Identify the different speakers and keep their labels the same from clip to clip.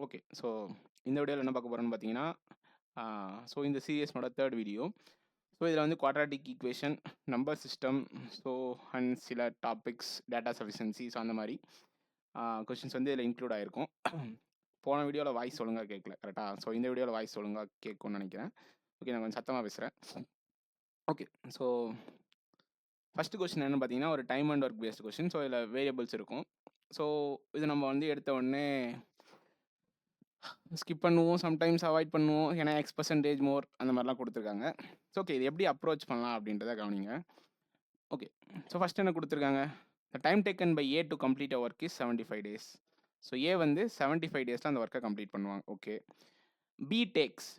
Speaker 1: Okay. So இந்த வீடியோவில் என்ன பார்க்க போகிறோன்னு பார்த்தீங்கன்னா, ஸோ இந்த சீரியஸ்னோட 3rd வீடியோ. ஸோ இதில் வந்து quadratic equation, number system, so and சில டாபிக்ஸ், டேட்டா சஃபிஷியன்சி, ஸோ அந்த மாதிரி கொஷின்ஸ் வந்து இதில் இன்க்ளூட் ஆகிருக்கும். போன வீடியோவில் வாய்ஸ் ஒழுங்காக கேட்கல, கரெக்டாக? ஸோ இந்த வீடியோவில் வாய்ஸ் ஒழுங்காக கேட்கும்னு நினைக்கிறேன். ஓகே, நான் கொஞ்சம் சத்தமாக பேசுகிறேன். ஓகே, ஸோ ஃபஸ்ட்டு கொஸ்டின் என்னென்னு பார்த்தீங்கன்னா, ஒரு time and work based question. So இதில் வேரியபிள்ஸ் இருக்கும். ஸோ இது நம்ம வந்து எடுத்த உடனே ஸ்கிப் பண்ணுவோம், சம்டைம்ஸ் அவாய்ட் பண்ணுவோம், ஏன்னா X% மோர் அந்த மாதிரிலாம் கொடுத்துருக்காங்க. ஸோ ஓகே, இது எப்படி அப்ரோச் பண்ணலாம் அப்படின்றத கவனிங்க. ஓகே, ஸோ ஃபஸ்ட் என்ன கொடுத்துருக்காங்க? The time taken by A to complete a work is 75 days. So A வந்து 75 days அந்த ஒர்க்கை கம்ப்ளீட் பண்ணுவாங்க. Okay, B takes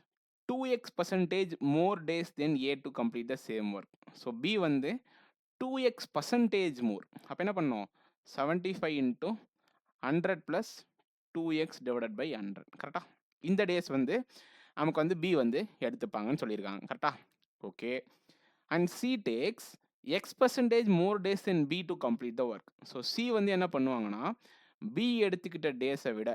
Speaker 1: 2x% more days then A to complete the same work. So B வந்து 2x% மோர். அப்போ என்ன பண்ணோம்? 75 into 100 plus 2x divided by 100. கரெக்டாக? இந்த டேஸ் வந்து நமக்கு வந்து பி வந்து எடுத்துப்பாங்கன்னு சொல்லியிருக்காங்க. கரெக்டாக? Okay, and C takes x% more days then B to complete the work. So C வந்து என்ன பண்ணுவாங்கன்னா, பி எடுத்துக்கிட்ட டேஸை விட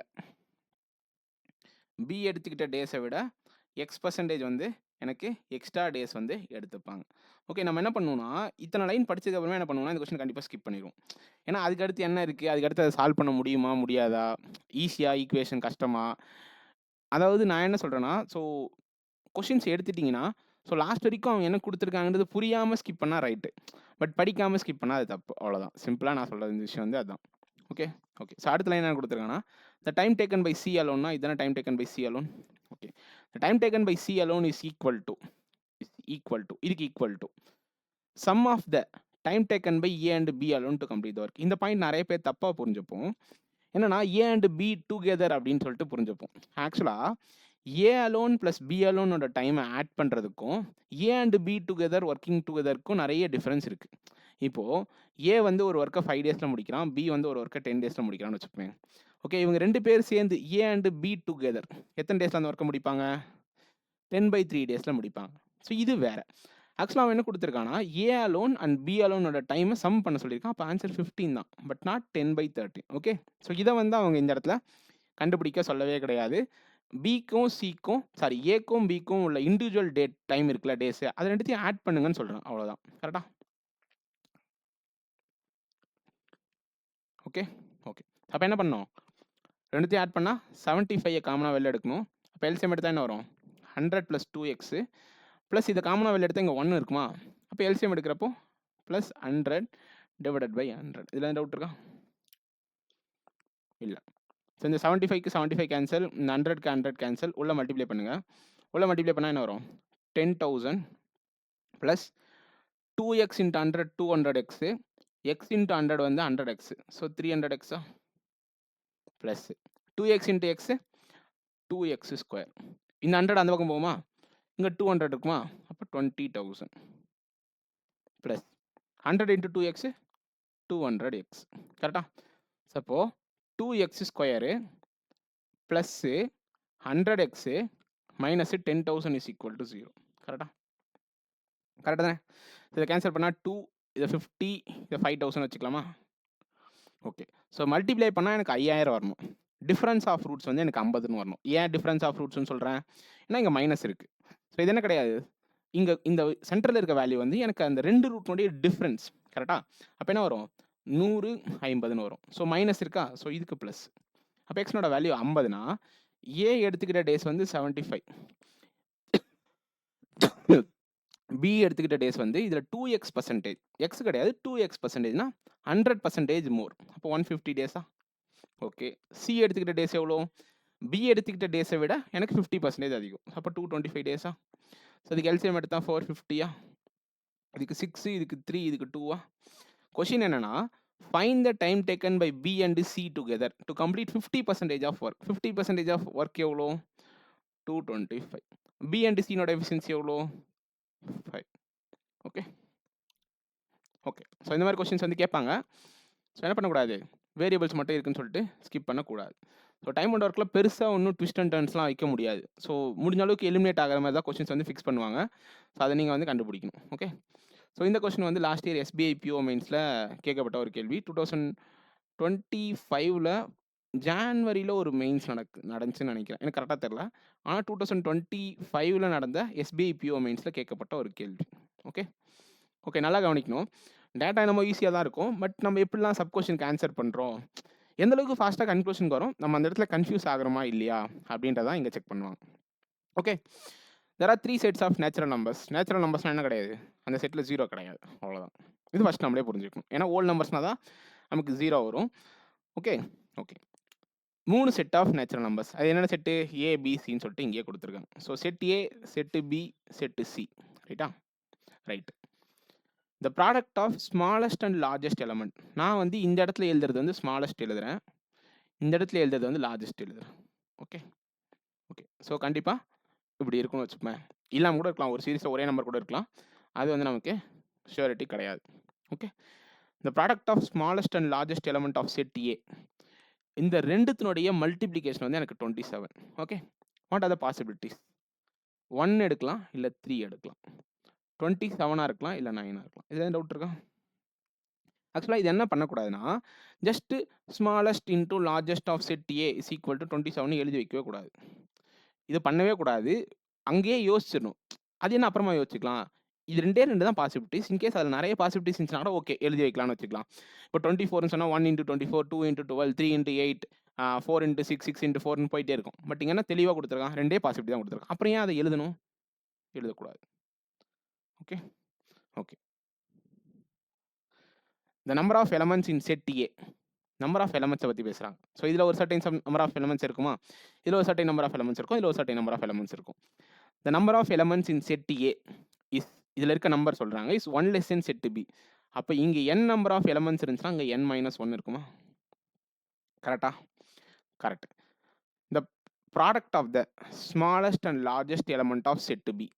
Speaker 1: x% வந்து எனக்கு எக்ஸ்ட்ரா டேஸ் வந்து எடுத்துப்பாங்க. ஓகே, நம்ம என்ன பண்ணுவோம்னா, இத்தனை லைன் படிச்சதுக்கு அப்புறமே என்ன பண்ணுவோம்னா, இந்த கொஸ்டின் கண்டிப்பாக ஸ்கிப் பண்ணிடுவோம். ஏன்னா அதுக்கடுத்து என்ன இருக்குது, அதுக்கடுத்து அதை சால்வ் பண்ண முடியுமா முடியாதா, ஈஸியாக ஈக்குவேஷன் கஷ்டமா, அதாவது நான் என்ன சொல்கிறேன்னா, ஸோ கொஷின்ஸ் எடுத்துட்டிங்கன்னா, ஸோ லாஸ்ட் வரைக்கும் அவங்க என்ன கொடுத்துருக்காங்கன்றது புரியாமல் ஸ்கிப் பண்ணால் ரைட்டு, பட் படிக்காமல் ஸ்கிப் பண்ணால் அது தப்பு. அவ்வளோதான், சிம்பிளாக நான் சொல்கிற இந்த விஷயம் வந்து அதுதான். ஓகே ஓகே, ஸோ அடுத்த லைன் என்ன கொடுத்துருக்காங்கன்னா, the time taken by C அலோன்னா இதுதானே time taken by C alone. Okay, the time taken by C alone is equal to இதுக்கு equal to sum of the time taken by A and B alone to complete the work. இந்த point நிறைய பேர் தப்பாக புரிஞ்சுப்போம். என்னன்னா ஏ and B together அப்படின்னு சொல்லிட்டு புரிஞ்சுப்போம். ஆக்சுவலாக ஏ அலோன் ப்ளஸ் பி அலோனோட டைமை ஆட் பண்ணுறதுக்கும் A and B together working டுகெதருக்கும் நிறைய டிஃப்ரென்ஸ் இருக்குது. இப்போது ஏ வந்து ஒரு ஒர்க்கை 5 days முடிக்கிறான், பி வந்து ஒரு ஒர்க்கை 10 days முடிக்கிறான்னு வச்சுப்பேன். ஓகே, இவங்க 2 பேர் சேர்ந்து ஏ அண்ட் பி டுகெதர் எத்தனை டேஸில் அந்த ஒர்க்கை முடிப்பாங்க? 10/3 days முடிப்பாங்க. ஸோ இது வேறு. ஆக்சுவலாக அவன் என்ன கொடுத்துருக்கானா, ஏ அலோன் அண்ட் பி அலோனோட டைமை சம் பண்ண சொல்லியிருக்கான். அப்போ ஆன்சர் 15 தான், பட் நாட் 10/13. ஓகே, ஸோ இதை வந்து அவங்க இந்த இடத்துல கண்டுபிடிக்க சொல்லவே கிடையாது. பிக்கும் சிக்கும் ஏக்கும் பிக்கும் உள்ள இண்டிவிஜுவல் டேட் டைம் இருக்குல்ல, டேஸ், அது ரெண்டுத்தையும் ஆட் பண்ணுங்கன்னு சொல்கிறேன். அவ்வளோதான். கரெக்டா? ஓகே ஓகே, அப்போ என்ன பண்ணோம்? ரெண்டுத்தையும் ஆட் பண்ணால் 75 காமனாக வெளில எடுக்கணும். அப்போ எல்சிஎம் எடுத்தால் என்ன வரும்? 100 + 2x ப்ளஸ் இதை காமனாக வெளில எடுத்தால் இங்கே 1 இருக்குமா? அப்போ எல்சிஎம் எடுக்கிறப்போ ப்ளஸ் 100 டிவைடட் பை 100. இதில் டவுட் இருக்கா? இல்லை. ஸோ இந்த 75க்கு 75 கேன்சல், இந்த 100க்கு 100 கேன்சல், உள்ள மல்டிப்ளை பண்ணுங்கள். உள்ள மல்டிப்ளை பண்ணால் என்ன வரும்? 10,000 ப்ளஸ் 2x × 100 200x, x × 100 வந்து 100x, so 300x plus 2x × x 2x². இந்த 100 அந்த பக்கம் போகுமா? இங்கே 200 இருக்குமா? அப்போ 20,000 ப்ளஸ் 100 × 2x 200x. கரெக்டா? சப்போ 2x² plus 100x minus 10,000 is equal to 0. கரெக்டா? கரெக்டாக தானே? இதை கேன்சல் பண்ணால் 2, இதை 50, இதை 5,000 வச்சுக்கலாமா? ஓகே, ஸோ மல்டிப்ளை பண்ணால் எனக்கு 5000 வரணும். டிஃப்ரென்ஸ் ஆஃப் ரூட்ஸ் வந்து எனக்கு 50ன்னு வரணும். ஏன் டிஃப்ரென்ஸ் ஆஃப் ரூட்ஸ்னு சொல்கிறேன்? ஏன்னா இங்கே மைனஸ் இருக்குது. ஸோ இது என்ன கிடையாது, இங்கே இந்த சென்டரில் இருக்க வேல்யூ வந்து எனக்கு அந்த 2 ரூட்னுடைய டிஃப்ரென்ஸ். கரெக்டாக? அப்போ என்ன வரும்? 100 50ன்னு வரும். ஸோ மைனஸ் இருக்கா? ஸோ இதுக்கு ப்ளஸ். அப்போ எக்ஸ்னோட வேல்யூ 50னா ஏ எடுத்துக்கிட்ட டேஸ் வந்து 75, பி எடுத்துக்கிட்ட டேஸ் வந்து இதில் 2x%, எக்ஸ் கிடையாது 2x%னா 100% மோர். அப்போ 150 டேஸா? ஓகே, சி எடுத்துக்கிட்ட டேஸ் எவ்வளோ? பி எடுத்துக்கிட்ட டேஸை விட எனக்கு 50% அதிகம். அப்போ 225 டேஸா? ஸோ இதுக்கு எல்சிஎம் எடுத்தால் 450யா? இதுக்கு 6, இதுக்கு 3, இதுக்கு 2வா? கொஷின் என்னன்னா, find the time taken by B and C together to complete 50% of work. 50% of work எவ்வளோ? 225. பி அண்ட் சினோட எஃபிஷியன்சி எவ்வளோ? 5. ஓகே ஓகே, ஸோ இந்த மாதிரி கொஸ்டின்ஸ் வந்து கேட்பாங்க. ஸோ என்ன பண்ணக்கூடாது, வேரியபிள்ஸ் மட்டும் இருக்குன்னு சொல்லிட்டு ஸ்கிப் பண்ணக்கூடாது. ஸோ டைம் அண்ட் ஒர்க்கில் பெருசாக ஒன்றும் ட்விஸ்ட் அண்ட் டர்ன்ஸ்லாம் வைக்க முடியாது. ஸோ முடிஞ்ச அளவுக்கு எலிமினேட் ஆகிற மாதிரி தான் கொஸ்டின்ஸ் வந்து ஃபிக்ஸ் பண்ணுவாங்க. ஸோ அதை நீங்கள் வந்து கண்டுபிடிக்கணும். ஓகே, ஸோ இந்த கொஸ்டின் வந்து லாஸ்ட் இயர் SBI PO மெயின்ஸில் கேட்கப்பட்ட ஒரு கேள்வி. 2025 ஜான்வரியில ஒரு மெயின்ஸ் நடந்துச்சுன்னு நினைக்கிறேன். எனக்கு கரெக்ட்டா தெரியல. ஆனா 2025ல நடந்த எஸ்பிஐ பிஓ மெயின்ஸ்ல கேட்கப்பட்ட ஒரு கேள்வி. ஓகே. ஓகே. நல்லா கவனிக்கணும். டேட்டா என்னமோ ஈஸியா தான் இருக்கும். பட் நம்ம எப்படிலாம் சப் கொஸ்டினுக்கு ஆன்சர் பண்றோம்? எந்த அளவுக்கு ஃபாஸ்ட்டா கன்க்ளூஷனுக்கு வரும்? நம்ம அந்த இடத்துல கன்ஃப்யூஸ் ஆகுறோமா இல்லையா? அப்படின்றத தான் இங்க செக் பண்ணுவாங்க. Okay. There are 3 sets of natural numbers. Natural நம்பர்ஸ்னா என்ன கிடையாது? அந்த செட்ல 0 கிடையாது. அவ்வளோதான். இது ஃபர்ஸ்ட் நம்மளே புரிஞ்சுக்கணும். ஏன்னா ஹோல் நம்பர்ஸ்னா தான் நமக்கு 0 வரும். Okay. Okay. 3 set of natural numbers. அது என்னென்ன செட்டு? ஏ, பி, சின்னு சொல்லிட்டு இங்கேயே குடுத்துருக்காங்க. So set A, set B, set C. ரைட்டா? Right. The product of smallest and largest element. நான் வந்து இந்த இடத்துல எழுதுறது வந்து ஸ்மாலஸ்ட் எழுதுறேன். இந்த இடத்துல எழுதுறது வந்து லார்ஜஸ்ட் எழுதுறேன். ஓகே. ஓகே. ஸோ கண்டிப்பா இப்படி இருக்கும்னு வச்சுப்போமே. இல்லாம கூட இருக்கலாம். ஒரு சீரிஸ்ல ஒரே நம்பர் கூட இருக்கலாம். அது வந்து நமக்கு ஷூரிட்டி கிடையாது. Okay. The product of smallest and largest element of set A. இந்த ரெண்டுத்தினுடைய மல்டிப்ளிகேஷன் வந்து எனக்கு 27. Okay. What are the possibilities? 1 எடுக்கலாம், இல்ல 3 எடுக்கலாம். 27ஆ இருக்கலாம், இல்ல 9ஆ இருக்கலாம். இதுல டவுட் இருக்கா? ஆக்சுவலா இது என்ன பண்ணக்கூடாதுன்னா, just smallest into largest of set A is equal to 27 எழுதி வைக்கவே கூடாது. இது பண்ணவே கூடாது. அங்கேயே யோசிச்சிடணும். அது என்ன அப்புறமா யோசிச்சுக்கலாம். இது 2 தான் பாசிபிலிட்டிஸ். இன்கேஸ் அதில நெறைய பாசிபிலிட்டிஸ் இருந்துச்சுனா கூட ஓகே எழுதி வைக்கலாம்னு வச்சுக்கலாம். இப்போ 24ன்னு சொன்னா 1 into 24, 2 into 12, 3 into 8, 4 into 6, 6 into 4ன்னு போயிட்டே இருக்கும். பட் இங்க என்ன தெளிவா குடுத்துருக்கான். 2 பாசிபிலிட்டி தான் குடுத்துருக்கான். அப்புறம் ஏன் அத எழுதணும்? எழுதக்கூடாது. Okay. Okay. The number of elements in set A. Number of எலிமெண்ட்ஸ பத்தி பேசுறாங்க. ஸோ இதுல ஒரு சர்டைன் நம்பர் ஆஃப் எலிமெண்ட்ஸ் இருக்குமா? இதுல ஒரு சர்டைன் நம்பர் ஆஃப் எலிமெண்ட்ஸ் இருக்கும். இதுல ஒரு சர்டைன் நம்பர் ஆஃப் எலிமெண்ட்ஸ் இருக்கும். The number of elements in set A is இதுல இருக்க நம்பர் சொல்றாங்க. Is 1 less than set B. அப்ப இங்க n நம்பர் ஆஃப் எலிமெண்ட்ஸ் இருந்துச்சுன்னா அங்க n - 1 இருக்குமா? கரெக்ட்டா? Correct. The product of the smallest and largest element of set B.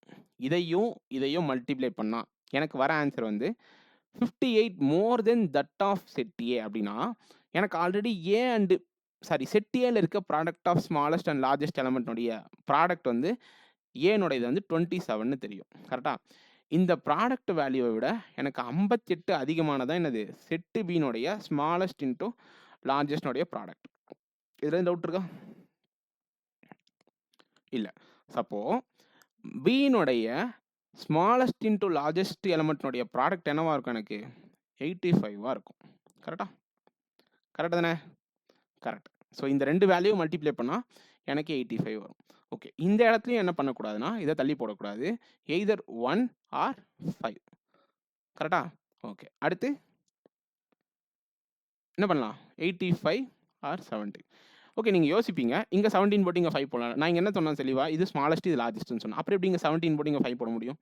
Speaker 1: இதையும் மல்டிப்ளை பண்ணா எனக்கு வர ஆன்சர் வந்து 58 more than that of set A அப்படின்னா, எனக்கு ஆல்ரெடி ஏ அண்ட் செட் ஏல இருக்க product of smallest and largest எலிமெண்ட்னுடைய ப்ராடக்ட் வந்து ஏனுடையது வந்து 27ன்னு தெரியும். கரெக்ட்டா? இந்த ப்ராடக்ட் வேல்யூவை விட எனக்கு 58 அதிகமானதா என்னது? செட் பினுடைய ஸ்மாலஸ்ட் இன்டூ லார்ஜஸ்ட்னுடைய ப்ராடக்ட். இதுல டவுட் இருக்கா? இல்ல. சப்போ பினுடைய ஸ்மாலஸ்ட் இன்டூ லார்ஜஸ்ட் எலிமெண்ட்னுடைய ப்ராடக்ட் என்னவா இருக்கும் எனக்கு? 85வா இருக்கும். கரெக்ட்டா? கரெக்ட் தானே? கரெக்ட். ஸோ இந்த 2 வேல்யூ மல்டிப்ளை பண்ணா எனக்கு 85 வரும். ஓகே. இந்த இடத்துலயும் என்ன பண்ணக்கூடாதுன்னா, இத தள்ளி போடக்கூடாது. Either 1 or 5. கரெக்ட்டா? ஓகே. அடுத்து என்ன பண்ணலாம்? 85 ஆர் 70. ஓகே. நீங்க யோசிப்பீங்க. இங்க 17 போட்டு இங்க 5 போடலாம். நான் இங்க என்ன சொன்னேன் தெளிவா? இது ஸ்மாலஸ்ட், இது லார்ஜஸ்ட்ன்னு சொன்னேன். அப்புறம் எப்படி இங்க 17 போட்டு இங்க 5 போட முடியும்?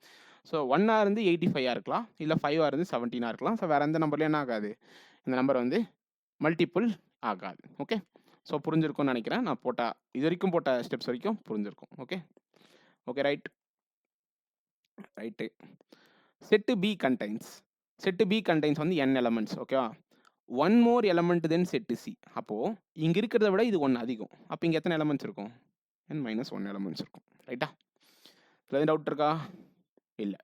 Speaker 1: ஸோ 1ஆ இருந்து 85ஆ இருக்கலாம். இல்ல 5ஆ இருந்து 17ஆ இருக்கலாம். ஸோ வேற எந்த நம்பர்லயும் என்ன ஆகாது? இந்த நம்பர் வந்து மல்டிபிள் ஆகாது. ஓகே. ஸோ புரிஞ்சிருக்கும்னு நினைக்கிறேன். நான் இதுவரைக்கும் போட்ட ஸ்டெப்ஸ் வரைக்கும் புரிஞ்சிருக்கும். Okay. Okay. Right. Right. Set B contains வந்து n எலிமெண்ட்ஸ். ஓகேவா? 1 more element then set C. அப்போ இங்க இருக்கிறத விட இது 1 அதிகம். அப்ப இங்க எத்தனை எலிமெண்ட்ஸ் இருக்கும்? n - 1 எலிமெண்ட்ஸ் இருக்கும். ரைட்டா? இதுல எதுவும் டவுட் இருக்கா? இல்ல.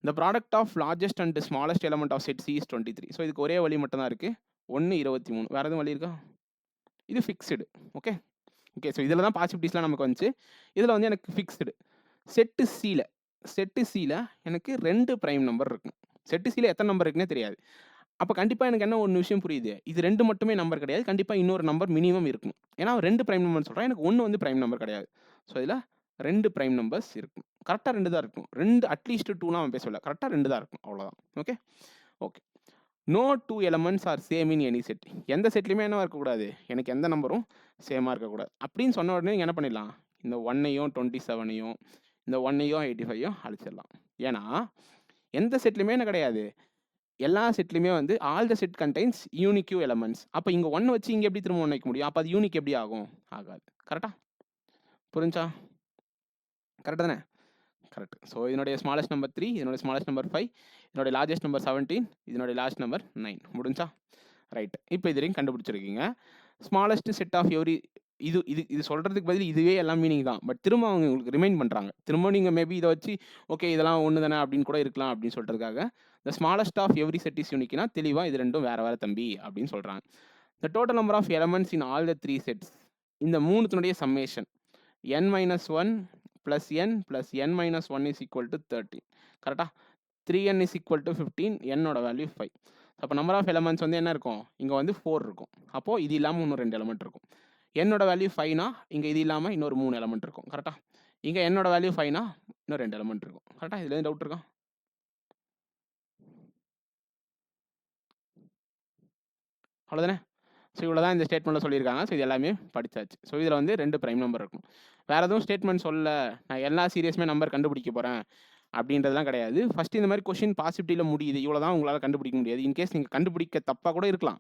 Speaker 1: The product of largest and smallest element of set C is 23. ஸோ இதுக்கு ஒரே வழி மட்டும் தான் இருக்கு. 1, 23. வேற எதுவும் வழி இருக்கா? இது ஃபிக்ஸ்டு. ஓகே. ஓகே. ஸோ இதுல தான் பாசிபிலிட்டிஸ்லாம் நமக்கு வந்துச்சு. இதுல வந்து எனக்கு ஃபிக்ஸ்டு. செட் சில எனக்கு 2 பிரைம் நம்பர் இருக்கும். செட் சில எத்தனை நம்பர் இருக்குன்னே தெரியாது. அப்ப கண்டிப்பா எனக்கு என்ன ஒரு விஷயம் புரியுது. இது 2 மட்டுமே நம்பர் கிடையாது. கண்டிப்பா இன்னொரு நம்பர் மினிமம் இருக்கணும். ஏன்னா 2 பிரைம் நம்பர்ன்னு சொல்றான். எனக்கு 1 வந்து பிரைம் நம்பர் கிடையாது. ஸோ இதுல 2 பிரைம் நம்பர்ஸ் இருக்கும். கரெக்ட்டா 2 தான் இருக்கும். 2 அட்லீஸ்ட் 2லாம் அவன் பேசல. கரெக்ட்டா 2 தான் இருக்கும். அவ்வளோதான். Okay. Okay. No 2 elements are same in any set. எந்த செட்லயுமே என்னவா இருக்கக்கூடாது? எனக்கு எந்த நம்பரும் சேமா இருக்கக்கூடாது. அப்படின்னு சொன்ன உடனே நீங்க என்ன பண்ணிடலாம்? இந்த 1ஐயும் 27ஐயும் இந்த 1ஐயும் 85யும் அழிச்சிடலாம். ஏன்னா எந்த செட்லயுமே என்ன கிடையாது? எல்லா செட்லயுமே வந்து all the set contains unique elements. அப்ப இங்க 1 வச்சு இங்க எப்படி திரும்ப 1 வைக்க முடியும்? அப்ப அது யூனிக் எப்படி ஆகும்? ஆகாது. கரெக்ட்டா? புரிஞ்சா? கரெக்ட் தானே? கரெக்ட். ஸோ இதனுடைய ஸ்மாலஸ்ட் நம்பர் 3, இதனுடைய ஸ்மாலஸ்ட் நம்பர் 5, இதனுடைய லார்ஜஸ்ட் நம்பர் 17, இதனுடைய லாஸ்ட் நம்பர் 9. முடிஞ்சா? ரைட். இப்போ இது வரைக்கும் கண்டுபிடிச்சிருக்கீங்க. ஸ்மாலஸ்ட் செட் ஆஃப் எவ்ரி இது சொல்றதுக்கு பதில் இதுவே எல்லாம் மீனிங் தான். பட் திரும்ப அவங்க உங்களுக்கு ரிமைண்ட் பண்றாங்க. திரும்ப நீங்க மேபி இத வச்சு ஓகே இதெல்லாம் ஒண்ணு தானே அப்படின்னு கூட இருக்கலாம் அப்படின்னு சொல்றதுக்காக, the smallest of every set is யூனிக்னா தெளிவா இது 2ம் வேற வேற தம்பி அப்படின்னு சொல்றாங்க. The total number of elements in all the 3 sets. இந்த 3த்தினுடைய சம்மேஷன் n - 1 + n + n - 1 = 13. கரெக்ட்டா? 3n = 15, n ஓட வேல்யூ 5. அப்போ நம்பர் ஆஃப் எலமெண்ட்ஸ் வந்து என்ன இருக்கும்? இங்க வந்து 4 இருக்கும். அப்போ இது இல்லாம இன்னும் 2 எலிமெண்ட் இருக்கும். n ஓட வேல்யூ 5னா இங்க இது இல்லாம இன்னொரு 3 எலிமெண்ட் இருக்கும். கரெக்ட்டா? இங்க n ஓட வேல்யூ 5னா இன்னும் 2 எலிமெண்ட் இருக்கும். கரெக்ட்டா? இதுல எதுவும் டவுட் இருக்கா? அவ்வளோதானே? ஸோ இவ்வளோதான் இந்த ஸ்டேட்மெண்ட்ல சொல்லியிருக்காங்க. ஸோ இது எல்லாமே படிச்சாச்சு. ஸோ இதுல வந்து 2 பிரைம் நம்பர் இருக்கணும். வேற எதுவும் ஸ்டேட்மெண்ட் சொல்லல, நான் எல்லா சீரியஸுமே நம்பர் கண்டுபிடிக்க போறேன் அப்படின்றதுலாம் கிடையாது. ஃபர்ஸ்ட் இந்த மாதிரி கொஸ்டின் பாசிட்டிவ்ல முடியுது. இவ்வளோதான் உங்களால கண்டுபிடிக்க முடியாது. இன்கேஸ் நீங்க கண்டுபிடிக்க தப்பா கூட இருக்கலாம்.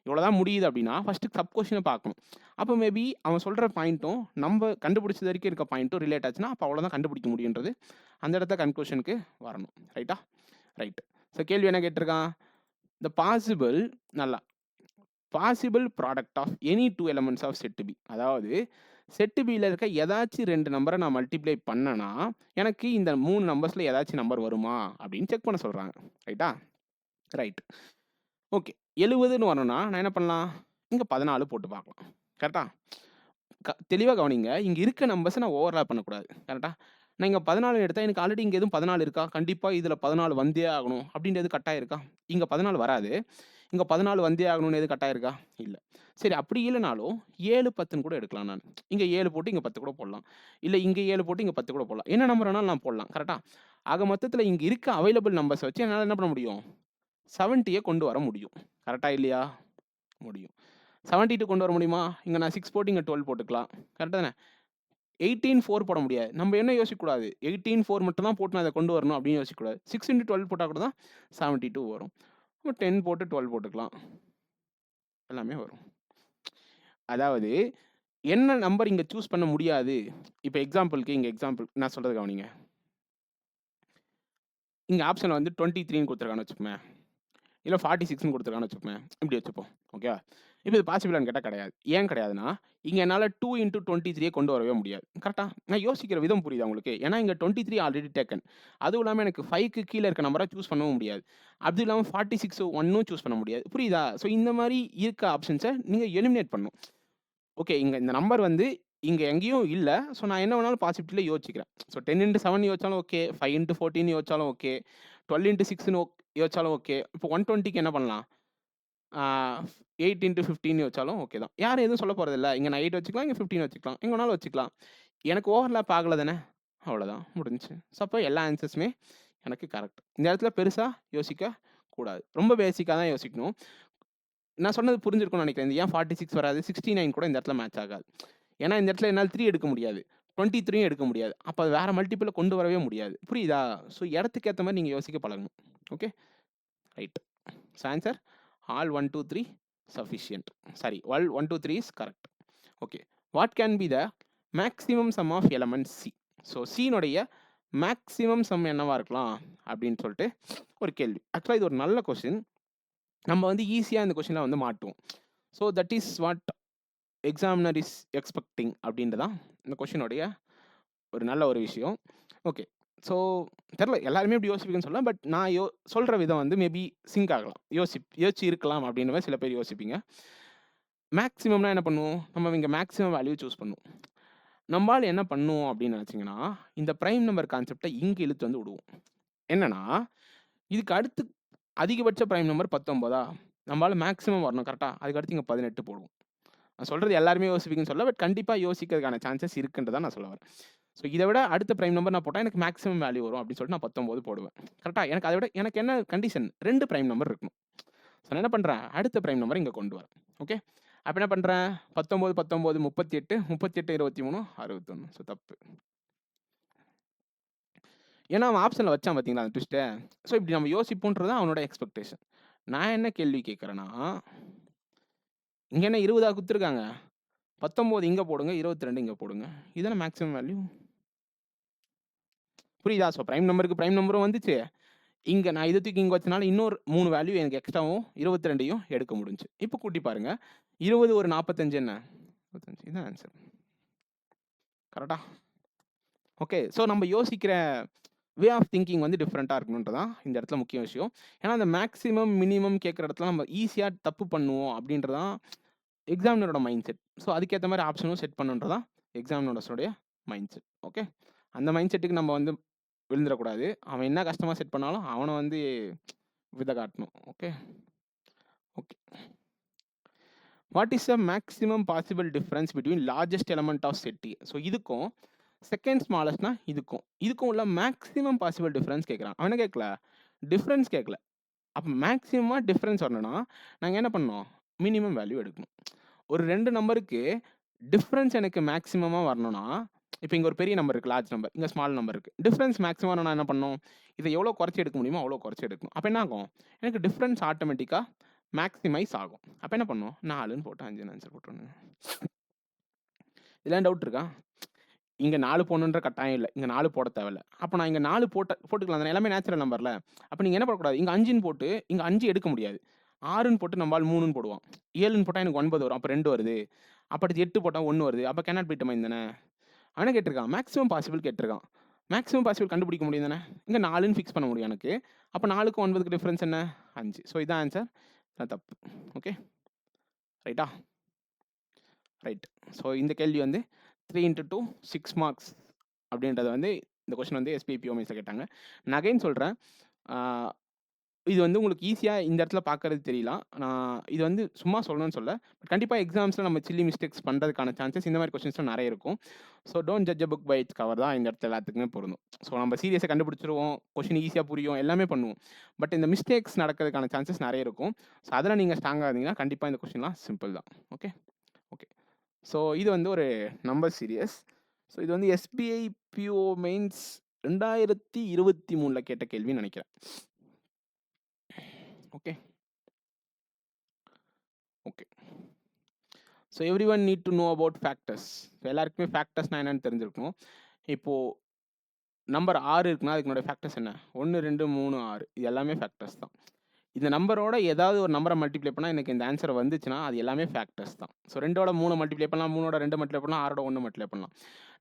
Speaker 1: இவ்வளோதான் முடியுது அப்படின்னா ஃபர்ஸ்ட் சப் கொஸ்டினை பார்க்கணும். அப்போ மேபி அவன் சொல்ற பாயிண்ட்டும் நம்ம கண்டுபிடிச்சது வரைக்கும் இருக்க பாயிண்ட்டும் ரிலேட் ஆச்சுன்னா அப்போ அவ்வளோதான் கண்டுபிடிக்க முடியுன்றது அந்த இடத்த கன்க்ளூஷனுக்கு வரணும். ரைட்டா? ரைட். ஸோ கேள்வி என்ன கேட்டிருக்கான்? த பாசிபிள் நல்லா possible product of any 2 elements of set B. அதாவது செட் பியில் இருக்க ஏதாச்சும் 2 நம்பரை நான் மல்டிப்ளை பண்ணனா எனக்கு இந்த 3 நம்பர்ஸில் ஏதாச்சும் நம்பர் வருமா அப்படின்னு செக் பண்ண சொல்கிறாங்க. ரைட்டா? ரைட். ஓகே. 70ன்னு வரணும்னா நான் என்ன பண்ணலாம்? இங்கே 14 போட்டு பார்க்கலாம். கரெக்டா? தெளிவாக கவனிங்க. இங்கே இருக்க நம்பர்ஸை நான் ஓவர்லாப் பண்ணக்கூடாது. கரெக்டா? நான் இங்கே 14 எடுத்தால் எனக்கு ஆல்ரெடி இங்கே எதுவும் 14 இருக்கா? கண்டிப்பாக இதில் 14 வந்தே ஆகணும் அப்படின்றது கட்டாயம் இருக்கா? இங்கே 14 வராது. இங்கே 14 வந்தே ஆகணும்னு எது கட்டாயம் இருக்கா? இல்லை. சரி, அப்படி இல்லைனாலும் 7, 10ன்னு கூட எடுக்கலாம் நான். இங்கே 7 போட்டு இங்கே 10 கூட போடலாம். இல்லை இங்கே 7 போட்டு இங்கே 10 கூட போடலாம். என்ன நம்பர் வேணாலும் நான் போடலாம். கரெக்டா? ஆக மொத்தத்தில் இங்கே இருக்க அவைலபிள் நம்பர்ஸை வச்சு என்னால் என்ன பண்ண முடியும்? 70யை கொண்டு வர முடியும். கரெக்டா இல்லையா? முடியும். 72 கொண்டு வர முடியுமா? இங்கே நான் 6 போட்டு இங்கே 12 போட்டுக்கலாம். கரெக்டாக தானே? 18, 4 போட முடியாது. நம்ம என்ன யோசிக்கக்கூடாது? 18, 4 மட்டும் தான் போட்டு நான் அதை கொண்டு வரணும் அப்படின்னு யோசிக்கக்கூடாது. 6 × 12 போட்டால் கூட தான் 72 வரும். 10 போட்டு 12 போட்டுக்கலாம். எல்லாமே வரும். அதாவது என்ன நம்பர் இங்கே சூஸ் பண்ண முடியாது? இப்போ எக்ஸாம்பிளுக்கு இங்கே எக்ஸாம்பிள் நான் சொல்கிறது கவனிங்க. இங்கே ஆப்ஷனில் வந்து 23ன்னு கொடுத்துருக்கான்னு வச்சுப்போமே, இல்லை 46ன்னு கொடுத்துருக்கான்னு வச்சுப்போமே, இப்படி வச்சுப்போம். ஓகேவா? இப்போ இது பாசிபிளான்னு கேட்டால் கிடையாது. ஏன் கிடையாதுன்னா இங்கே என்னால் 2 × 23 கொண்டு வரவே முடியாது. கரெக்டாக? நான் யோசிக்கிற விதம் புரியுது உங்களுக்கு? ஏன்னா இங்கே 23 ஆல்ரெடி டேக்கன். அதுவும் இல்லாமல் எனக்கு 5க்கு கீழே இருக்க நம்பரை சூஸ் பண்ணவும் முடியாது. அது இல்லாமல் 46 1ம் சூஸ் பண்ண முடியாது. புரியுதா? ஸோ இந்த மாதிரி இருக்க ஆப்ஷன்ஸை நீங்கள் எலிமினேட் பண்ணணும். ஓகே, இங்கே இந்த நம்பர் வந்து இங்கே எங்கேயும் இல்லை. ஸோ நான் என்ன வேணாலும் பாசிபிலிட்டியில் யோசிக்கிறேன். ஸோ 10 × 7 யோசிச்சாலும் ஓகே, 5 × 14 யோசிச்சாலும் ஓகே, 12 × 6ன்னு யோசிச்சாலும் ஓகே. இப்போ 120க்கு என்ன பண்ணலாம்? 8 × 15 வச்சாலும் ஓகே தான். யாரும் எதுவும் சொல்ல போகிறதில்ல. இங்கே நான் 8 வச்சுக்கலாம், இங்கே 15 வச்சுக்கலாம், எங்கே வேணாலும் வச்சுக்கலாம். எனக்கு ஓவர்லாப் ஆகலை தானே? அவ்வளோதான், முடிஞ்சுச்சு. ஸோ அப்போ எல்லா ஆன்சர்ஸுமே எனக்கு கரெக்ட். இந்த இடத்துல பெருசாக யோசிக்க கூடாது. ரொம்ப பேசிக்காக தான் யோசிக்கணும். நான் சொன்னது புரிஞ்சிருக்கும்னு நினைக்கிறேன். ஏன் 46 வராது? 69 கூட இந்த இடத்துல மேட்ச் ஆகாது. ஏன்னா இந்த இடத்துல என்னால் 3 எடுக்க முடியாது, 23யும் எடுக்க முடியாது. அப்போ வேற மல்டிப்பிளில் கொண்டு வரவே முடியாது. புரியுதா? ஸோ இடத்துக்கு ஏற்ற மாதிரி நீங்கள் யோசிக்க பழகணும். Okay, right. So answer all 1, 2, 3 sufficient. Sorry, all 1, 2, 3 is correct. Okay, what can be the maximum sum of elements C? So C நோடைய மேக்ஸிமம் சம் என்னவா இருக்கலாம் அப்படின்னு சொல்லிட்டு ஒரு கேள்வி. ஆக்சுவலாக இது ஒரு நல்ல கொஸ்டின். நம்ம வந்து ஈஸியாக இந்த கொஸ்டினில் வந்து மாட்டுவோம். So that is what examiner is expecting அப்படின்றதான் இந்த கொஸ்டினுடைய ஒரு நல்ல ஒரு விஷயம். ஓகே, ஸோ தெரில எல்லாருமே இப்படி யோசிப்பீங்கன்னு சொல்லலாம். பட் நான் சொல்கிற விதம் வந்து மேபி சிங்க் ஆகலாம், யோசிச்சு இருக்கலாம் அப்படின்ற மாதிரி சில பேர் யோசிப்பீங்க. மேக்ஸிமம்னா என்ன பண்ணுவோம்? நம்ம இங்கே மேக்ஸிமம் வேல்யூ சூஸ் பண்ணுவோம். நம்மளால் என்ன பண்ணுவோம் அப்படின்னு நினச்சிங்கன்னா இந்த ப்ரைம் நம்பர் கான்செப்டை இங்கே இழுத்து வந்து விடுவோம். என்னன்னா இதுக்கு அடுத்து அதிகபட்ச ப்ரைம் நம்பர் 19ஆ? நம்மளால் மேக்ஸிமம் வரணும். கரெக்டாக? அதுக்கு அடுத்து இங்கே 18 போடுவோம். நான் சொல்கிறது எல்லாருமே யோசிப்பீங்கன்னு சொல்ல, பட் கண்டிப்பாக யோசிக்கிறதுக்கான சான்சஸ் இருக்குன்றதான் நான் சொல்ல வரேன். ஸோ இதை விட அடுத்த ப்ரைம் நம்பர் நான் போட்டால் எனக்கு மேக்ஸிமம் வேல்யூ வரும் அப்படின்னு சொல்லிட்டு நான் 19 போடுவேன். கரெக்டாக? எனக்கு அதை விட எனக்கு என்ன கண்டிஷன்? 2 ப்ரைம் நம்பர் இருக்கணும். ஸோ நான் என்ன பண்ணுறேன்? அடுத்த ப்ரைம் நம்பர் இங்கே கொண்டு வரேன். ஓகே, அப்போ என்ன பண்ணுறேன்? 19, 19, 38, 38, 23, 61. ஸோ தப்பு. ஏன்னா அவன் ஆப்ஷனில் வச்சான் பார்த்தீங்களா அந்த ட்விஸ்ட்டை. ஸோ இப்படி நம்ம யோசிப்போன்றது அவனோட எக்ஸ்பெக்டேஷன். நான் என்ன கேள்வி கேட்குறேன்னா, இங்கே என்ன 20ஆ கொடுத்துருக்காங்க? 19 இங்கே போடுங்க, 22 இங்கே போடுங்க. இதான மேக்ஸிமம் வேல்யூ. புரியுதா? ஸோ ப்ரைம் நம்பருக்கு ப்ரைம் நம்பரும் வந்துச்சு. இங்கே நான் இதை தூக்கி இங்கே வச்சனால இன்னொரு 3 வேல்யூ எனக்கு எக்ஸ்ட்ராவும் 22யும் எடுக்க முடிஞ்சு. இப்போ கூட்டி பாருங்க. 20 ஒரு 45 என்ன? 45. இதான் ஆன்சர். கரெக்டா? ஓகே, ஸோ நம்ம யோசிக்கிற வே ஆஃப் திங்கிங் வந்து டிஃப்ரெண்ட்டாக இருக்கணுன்றதான் இந்த இடத்துல முக்கிய விஷயம். ஏன்னா அந்த மேக்ஸிமம் மினிமம் கேட்குற இடத்துல நம்ம ஈஸியாக தப்பு பண்ணுவோம் அப்படின்றதான் எக்ஸாமினரோட மைண்ட் செட். ஸோ அதுக்கேற்ற மாதிரி ஆப்ஷனும் செட் பண்ணுன்றதான் எக்ஸாமினரோட மைண்ட் செட். ஓகே, அந்த மைண்ட் செட்டுக்கு நம்ம வந்து விழுந்துடக்கூடாது. அவன் என்ன கஷ்டமாக செட் பண்ணாலும் அவனை வந்து விதை காட்டணும். Okay okay. What is the maximum possible difference between largest element of set? So இதுக்கும் செகண்ட் ஸ்மாலஸ்ட்னா இதுக்கும் உள்ள மேக்ஸிமம் பாசிபிள் டிஃப்ரென்ஸ் கேட்குறான். அவனை கேட்கல, டிஃப்ரென்ஸ் கேட்கல. அப்போ மேக்ஸிமமாக டிஃப்ரென்ஸ் வரணும்னா நாங்கள் என்ன பண்ணோம், மினிமம் வேல்யூ எடுக்கணும். ஒரு 2 நம்பருக்கு டிஃப்ரென்ஸ் எனக்கு மேக்ஸிமமாக வரணும்னா, இப்போ இங்கே ஒரு பெரிய நம்பர் இருக்குது, லார்ஜ் நம்பர், இங்கே ஸ்மால் நம்பர் இருக்குது. டிஃப்ரென்ஸ் மேக்ஸிமம் நான் என்ன பண்ணணும், இதை எவ்வளோ குறைச்சி எடுக்க முடியுமோ அவ்வளோ குறைச்சி எடுக்கணும். அப்போ என்ன ஆகும், எனக்கு டிஃப்ரென்ஸ் ஆட்டோமேட்டிக்காக மேக்ஸிமைஸ் ஆகும். அப்போ என்ன பண்ணும், 4ன்னு போட்டு 5ன்னு ஆன்சர் போட்டுருங்க. இதெல்லாம் டவுட் இருக்கா? இங்கே 4 போடணுன்ற கட்டாயம் இல்லை, இங்கே 4 போட தேவையில்ல. அப்போ நான் இங்கே 4 போட்டுக்கலாம் தானே, எல்லாமே நேச்சுரல் நம்பரில். அப்போ நீங்கள் என்ன பண்ணக்கூடாது, இங்கே 5ன்னு போட்டு இங்கே 5 எடுக்க முடியாது. 6ன்னு போட்டு நம்மளால் 3ன்னு போடுவான். 7ன்னு போட்டால் எனக்கு 9 வரும், அப்போ 2 வருது. அப்போ 8 போட்டால் 1 வருது. அப்போ கேனாட் பி டிட்டர்மைன் தானே. அவனே கேட்டிருக்கான், மேக்ஸிமம் பாசிபிள் கேட்டிருக்கான். மேக்ஸிமம் பாசிபிள் கண்டுபிடிக்க முடியும் தானே, இங்கே 4ன்னு ஃபிக்ஸ் பண்ண முடியும் எனக்கு. அப்போ 4க்கும் 9க்கு டிஃப்ரென்ஸ் என்ன, 5. ஸோ இதான் ஆன்சர், தப்பு. ஓகே ரைட்டா, ரைட். ஸோ இந்த கேள்வி வந்து 3 × 2 6 மார்க்ஸ் அப்படின்றத வந்து இந்த கொஸ்டின் வந்து SPPOMSல கேட்டாங்க. நான் அகைன் சொல்கிறேன், இது வந்து உங்களுக்கு ஈஸியாக இந்த இடத்துல பார்க்கறது தெரியலாம். நான் இது வந்து சும்மா சொல்லணும்னு சொல்ல, பட் கண்டிப்பாக எக்ஸாம்ஸில் நம்ம சில்லி மிஸ்டேக்ஸ் பண்ணுறதுக்கான சான்சஸ் இந்த மாதிரி கொஸ்டின்ஸ்லாம் நிறைய இருக்கும். So don't judge a book by its cover தான் இந்த இடத்துல எல்லாத்துக்குமே பொருந்தும். ஸோ நம்ம சீரியஸாக கண்டுபிடிச்சிருவோம், கொஸ்டின் ஈஸியாக புரியும், எல்லாமே பண்ணுவோம். பட் இந்த மிஸ்டேக்ஸ் நடக்கிறதுக்கான சான்சஸ் நிறைய இருக்கும். ஸோ அதில் நீங்கள் ஸ்ட்ராங்காக இருந்தீங்கன்னா கண்டிப்பாக இந்த கொஸ்டின்லாம் சிம்பிள் தான். Okay okay. ஸோ இது வந்து ஒரு நம்பர் சீரியஸ். ஸோ இது வந்து SBI PO மெயின்ஸ் 2023 கேட்ட கேள்வின்னு நினைக்கிறேன். Okay okay. So every one need to know about factors. எல்லாருக்குமே ஃபேக்டர்ஸ்னால் என்னென்னு தெரிஞ்சிருக்கணும். இப்போது நம்பர் 6 இருக்குன்னா அதுக்கு என்னோடய ஃபேக்டர்ஸ் என்ன, 1 2 3 6, இது எல்லாமே ஃபேக்டர்ஸ் தான். இந்த நம்பரோட ஏதாவது ஒரு நம்பரை மல்டிப்ளை பண்ணால் எனக்கு இந்த ஆன்சர் வந்துச்சுன்னா அது எல்லாமே ஃபேக்டர்ஸ் தான். ஸோ 2ஓட 3 மல்டிப்ளை பண்ணலாம், 3ஓட 2 மல்டிப்ளை பண்ணலாம், 6ஓட 1 மல்டிப்ளை பண்ணலாம்.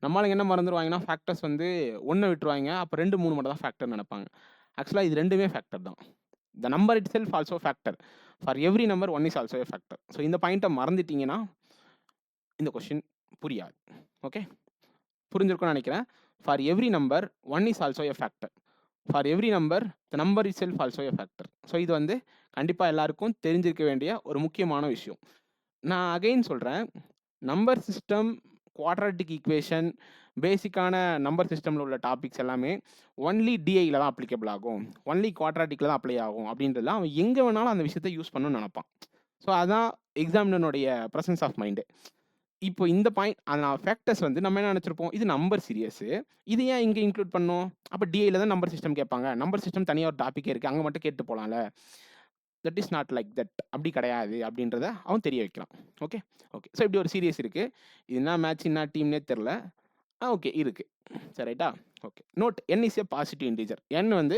Speaker 1: நம்மளுக்கு என்ன மறந்துடுவாங்கன்னா ஃபேக்டர்ஸ் வந்து 1 விட்டுருவாங்க, அப்போ 2 3 மட்டும் தான் ஃபேக்டர் நினைப்பாங்க. ஆக்சுவலாக இது ரெண்டுமே ஃபேக்டர் தான். The number it self also factor. For every number 1 is also A factor. So இந்த பாயிண்ட்டை மறந்துட்டீங்கன்னா இந்த கொஸ்டின் புரியாது. ஓகே, புரிஞ்சிருக்கும்னு நினைக்கிறேன். For every number 1 is also A factor. For every number the number it self also A factor. So இது வந்து கண்டிப்பாக எல்லாருக்கும் தெரிஞ்சிருக்க வேண்டிய ஒரு முக்கியமான விஷயம். நான் அகைன் சொல்கிறேன், நம்பர் சிஸ்டம், குவாட்ராட்டிக் ஈக்குவேஷன், பேசிக்கான நம்பர் சிஸ்டமில் உள்ள டாபிக்ஸ் எல்லாமே ஒன்லி டிஐயில் தான் அப்ளிகபிள் ஆகும், ஒன்லி குவாட்ராட்டிக்கில் தான் அப்ளை ஆகும் அப்படின்றதுலாம் அவன் எங்கே வேணாலும் அந்த விஷயத்தை யூஸ் பண்ணணும்னு நினைப்பான். ஸோ அதான் எக்ஸாமினருடைய ப்ரெசன்ஸ் ஆஃப் மைண்டு. இப்போ இந்த பாயிண்ட் அதனால் ஃபேக்டர்ஸ் வந்து நம்ம என்ன நினச்சிருப்போம், இது நம்பர் சீரியஸு, இது ஏன் இங்கே இன்க்ளூட் பண்ணோம், அப்போ டிஐயில் தான் நம்பர் சிஸ்டம் கேட்பாங்க, நம்பர் சிஸ்டம் தனியாக ஒரு டாப்பிக்கே இருக்குது, அங்கே மட்டும் கேட்டு போகலாம்ல. That is not like that, அப்படி கிடையாது அப்படின்றத அவன் தெரிய வைக்கலாம். Okay okay. ஸோ இப்படி ஒரு சீரியஸ் இருக்குது. இது என்ன மேட்ச் என்ன டீம்னே தெரில. ஓகே இருக்குது, சரி ரைட்டா. Okay, note n is a positive integer. n வந்து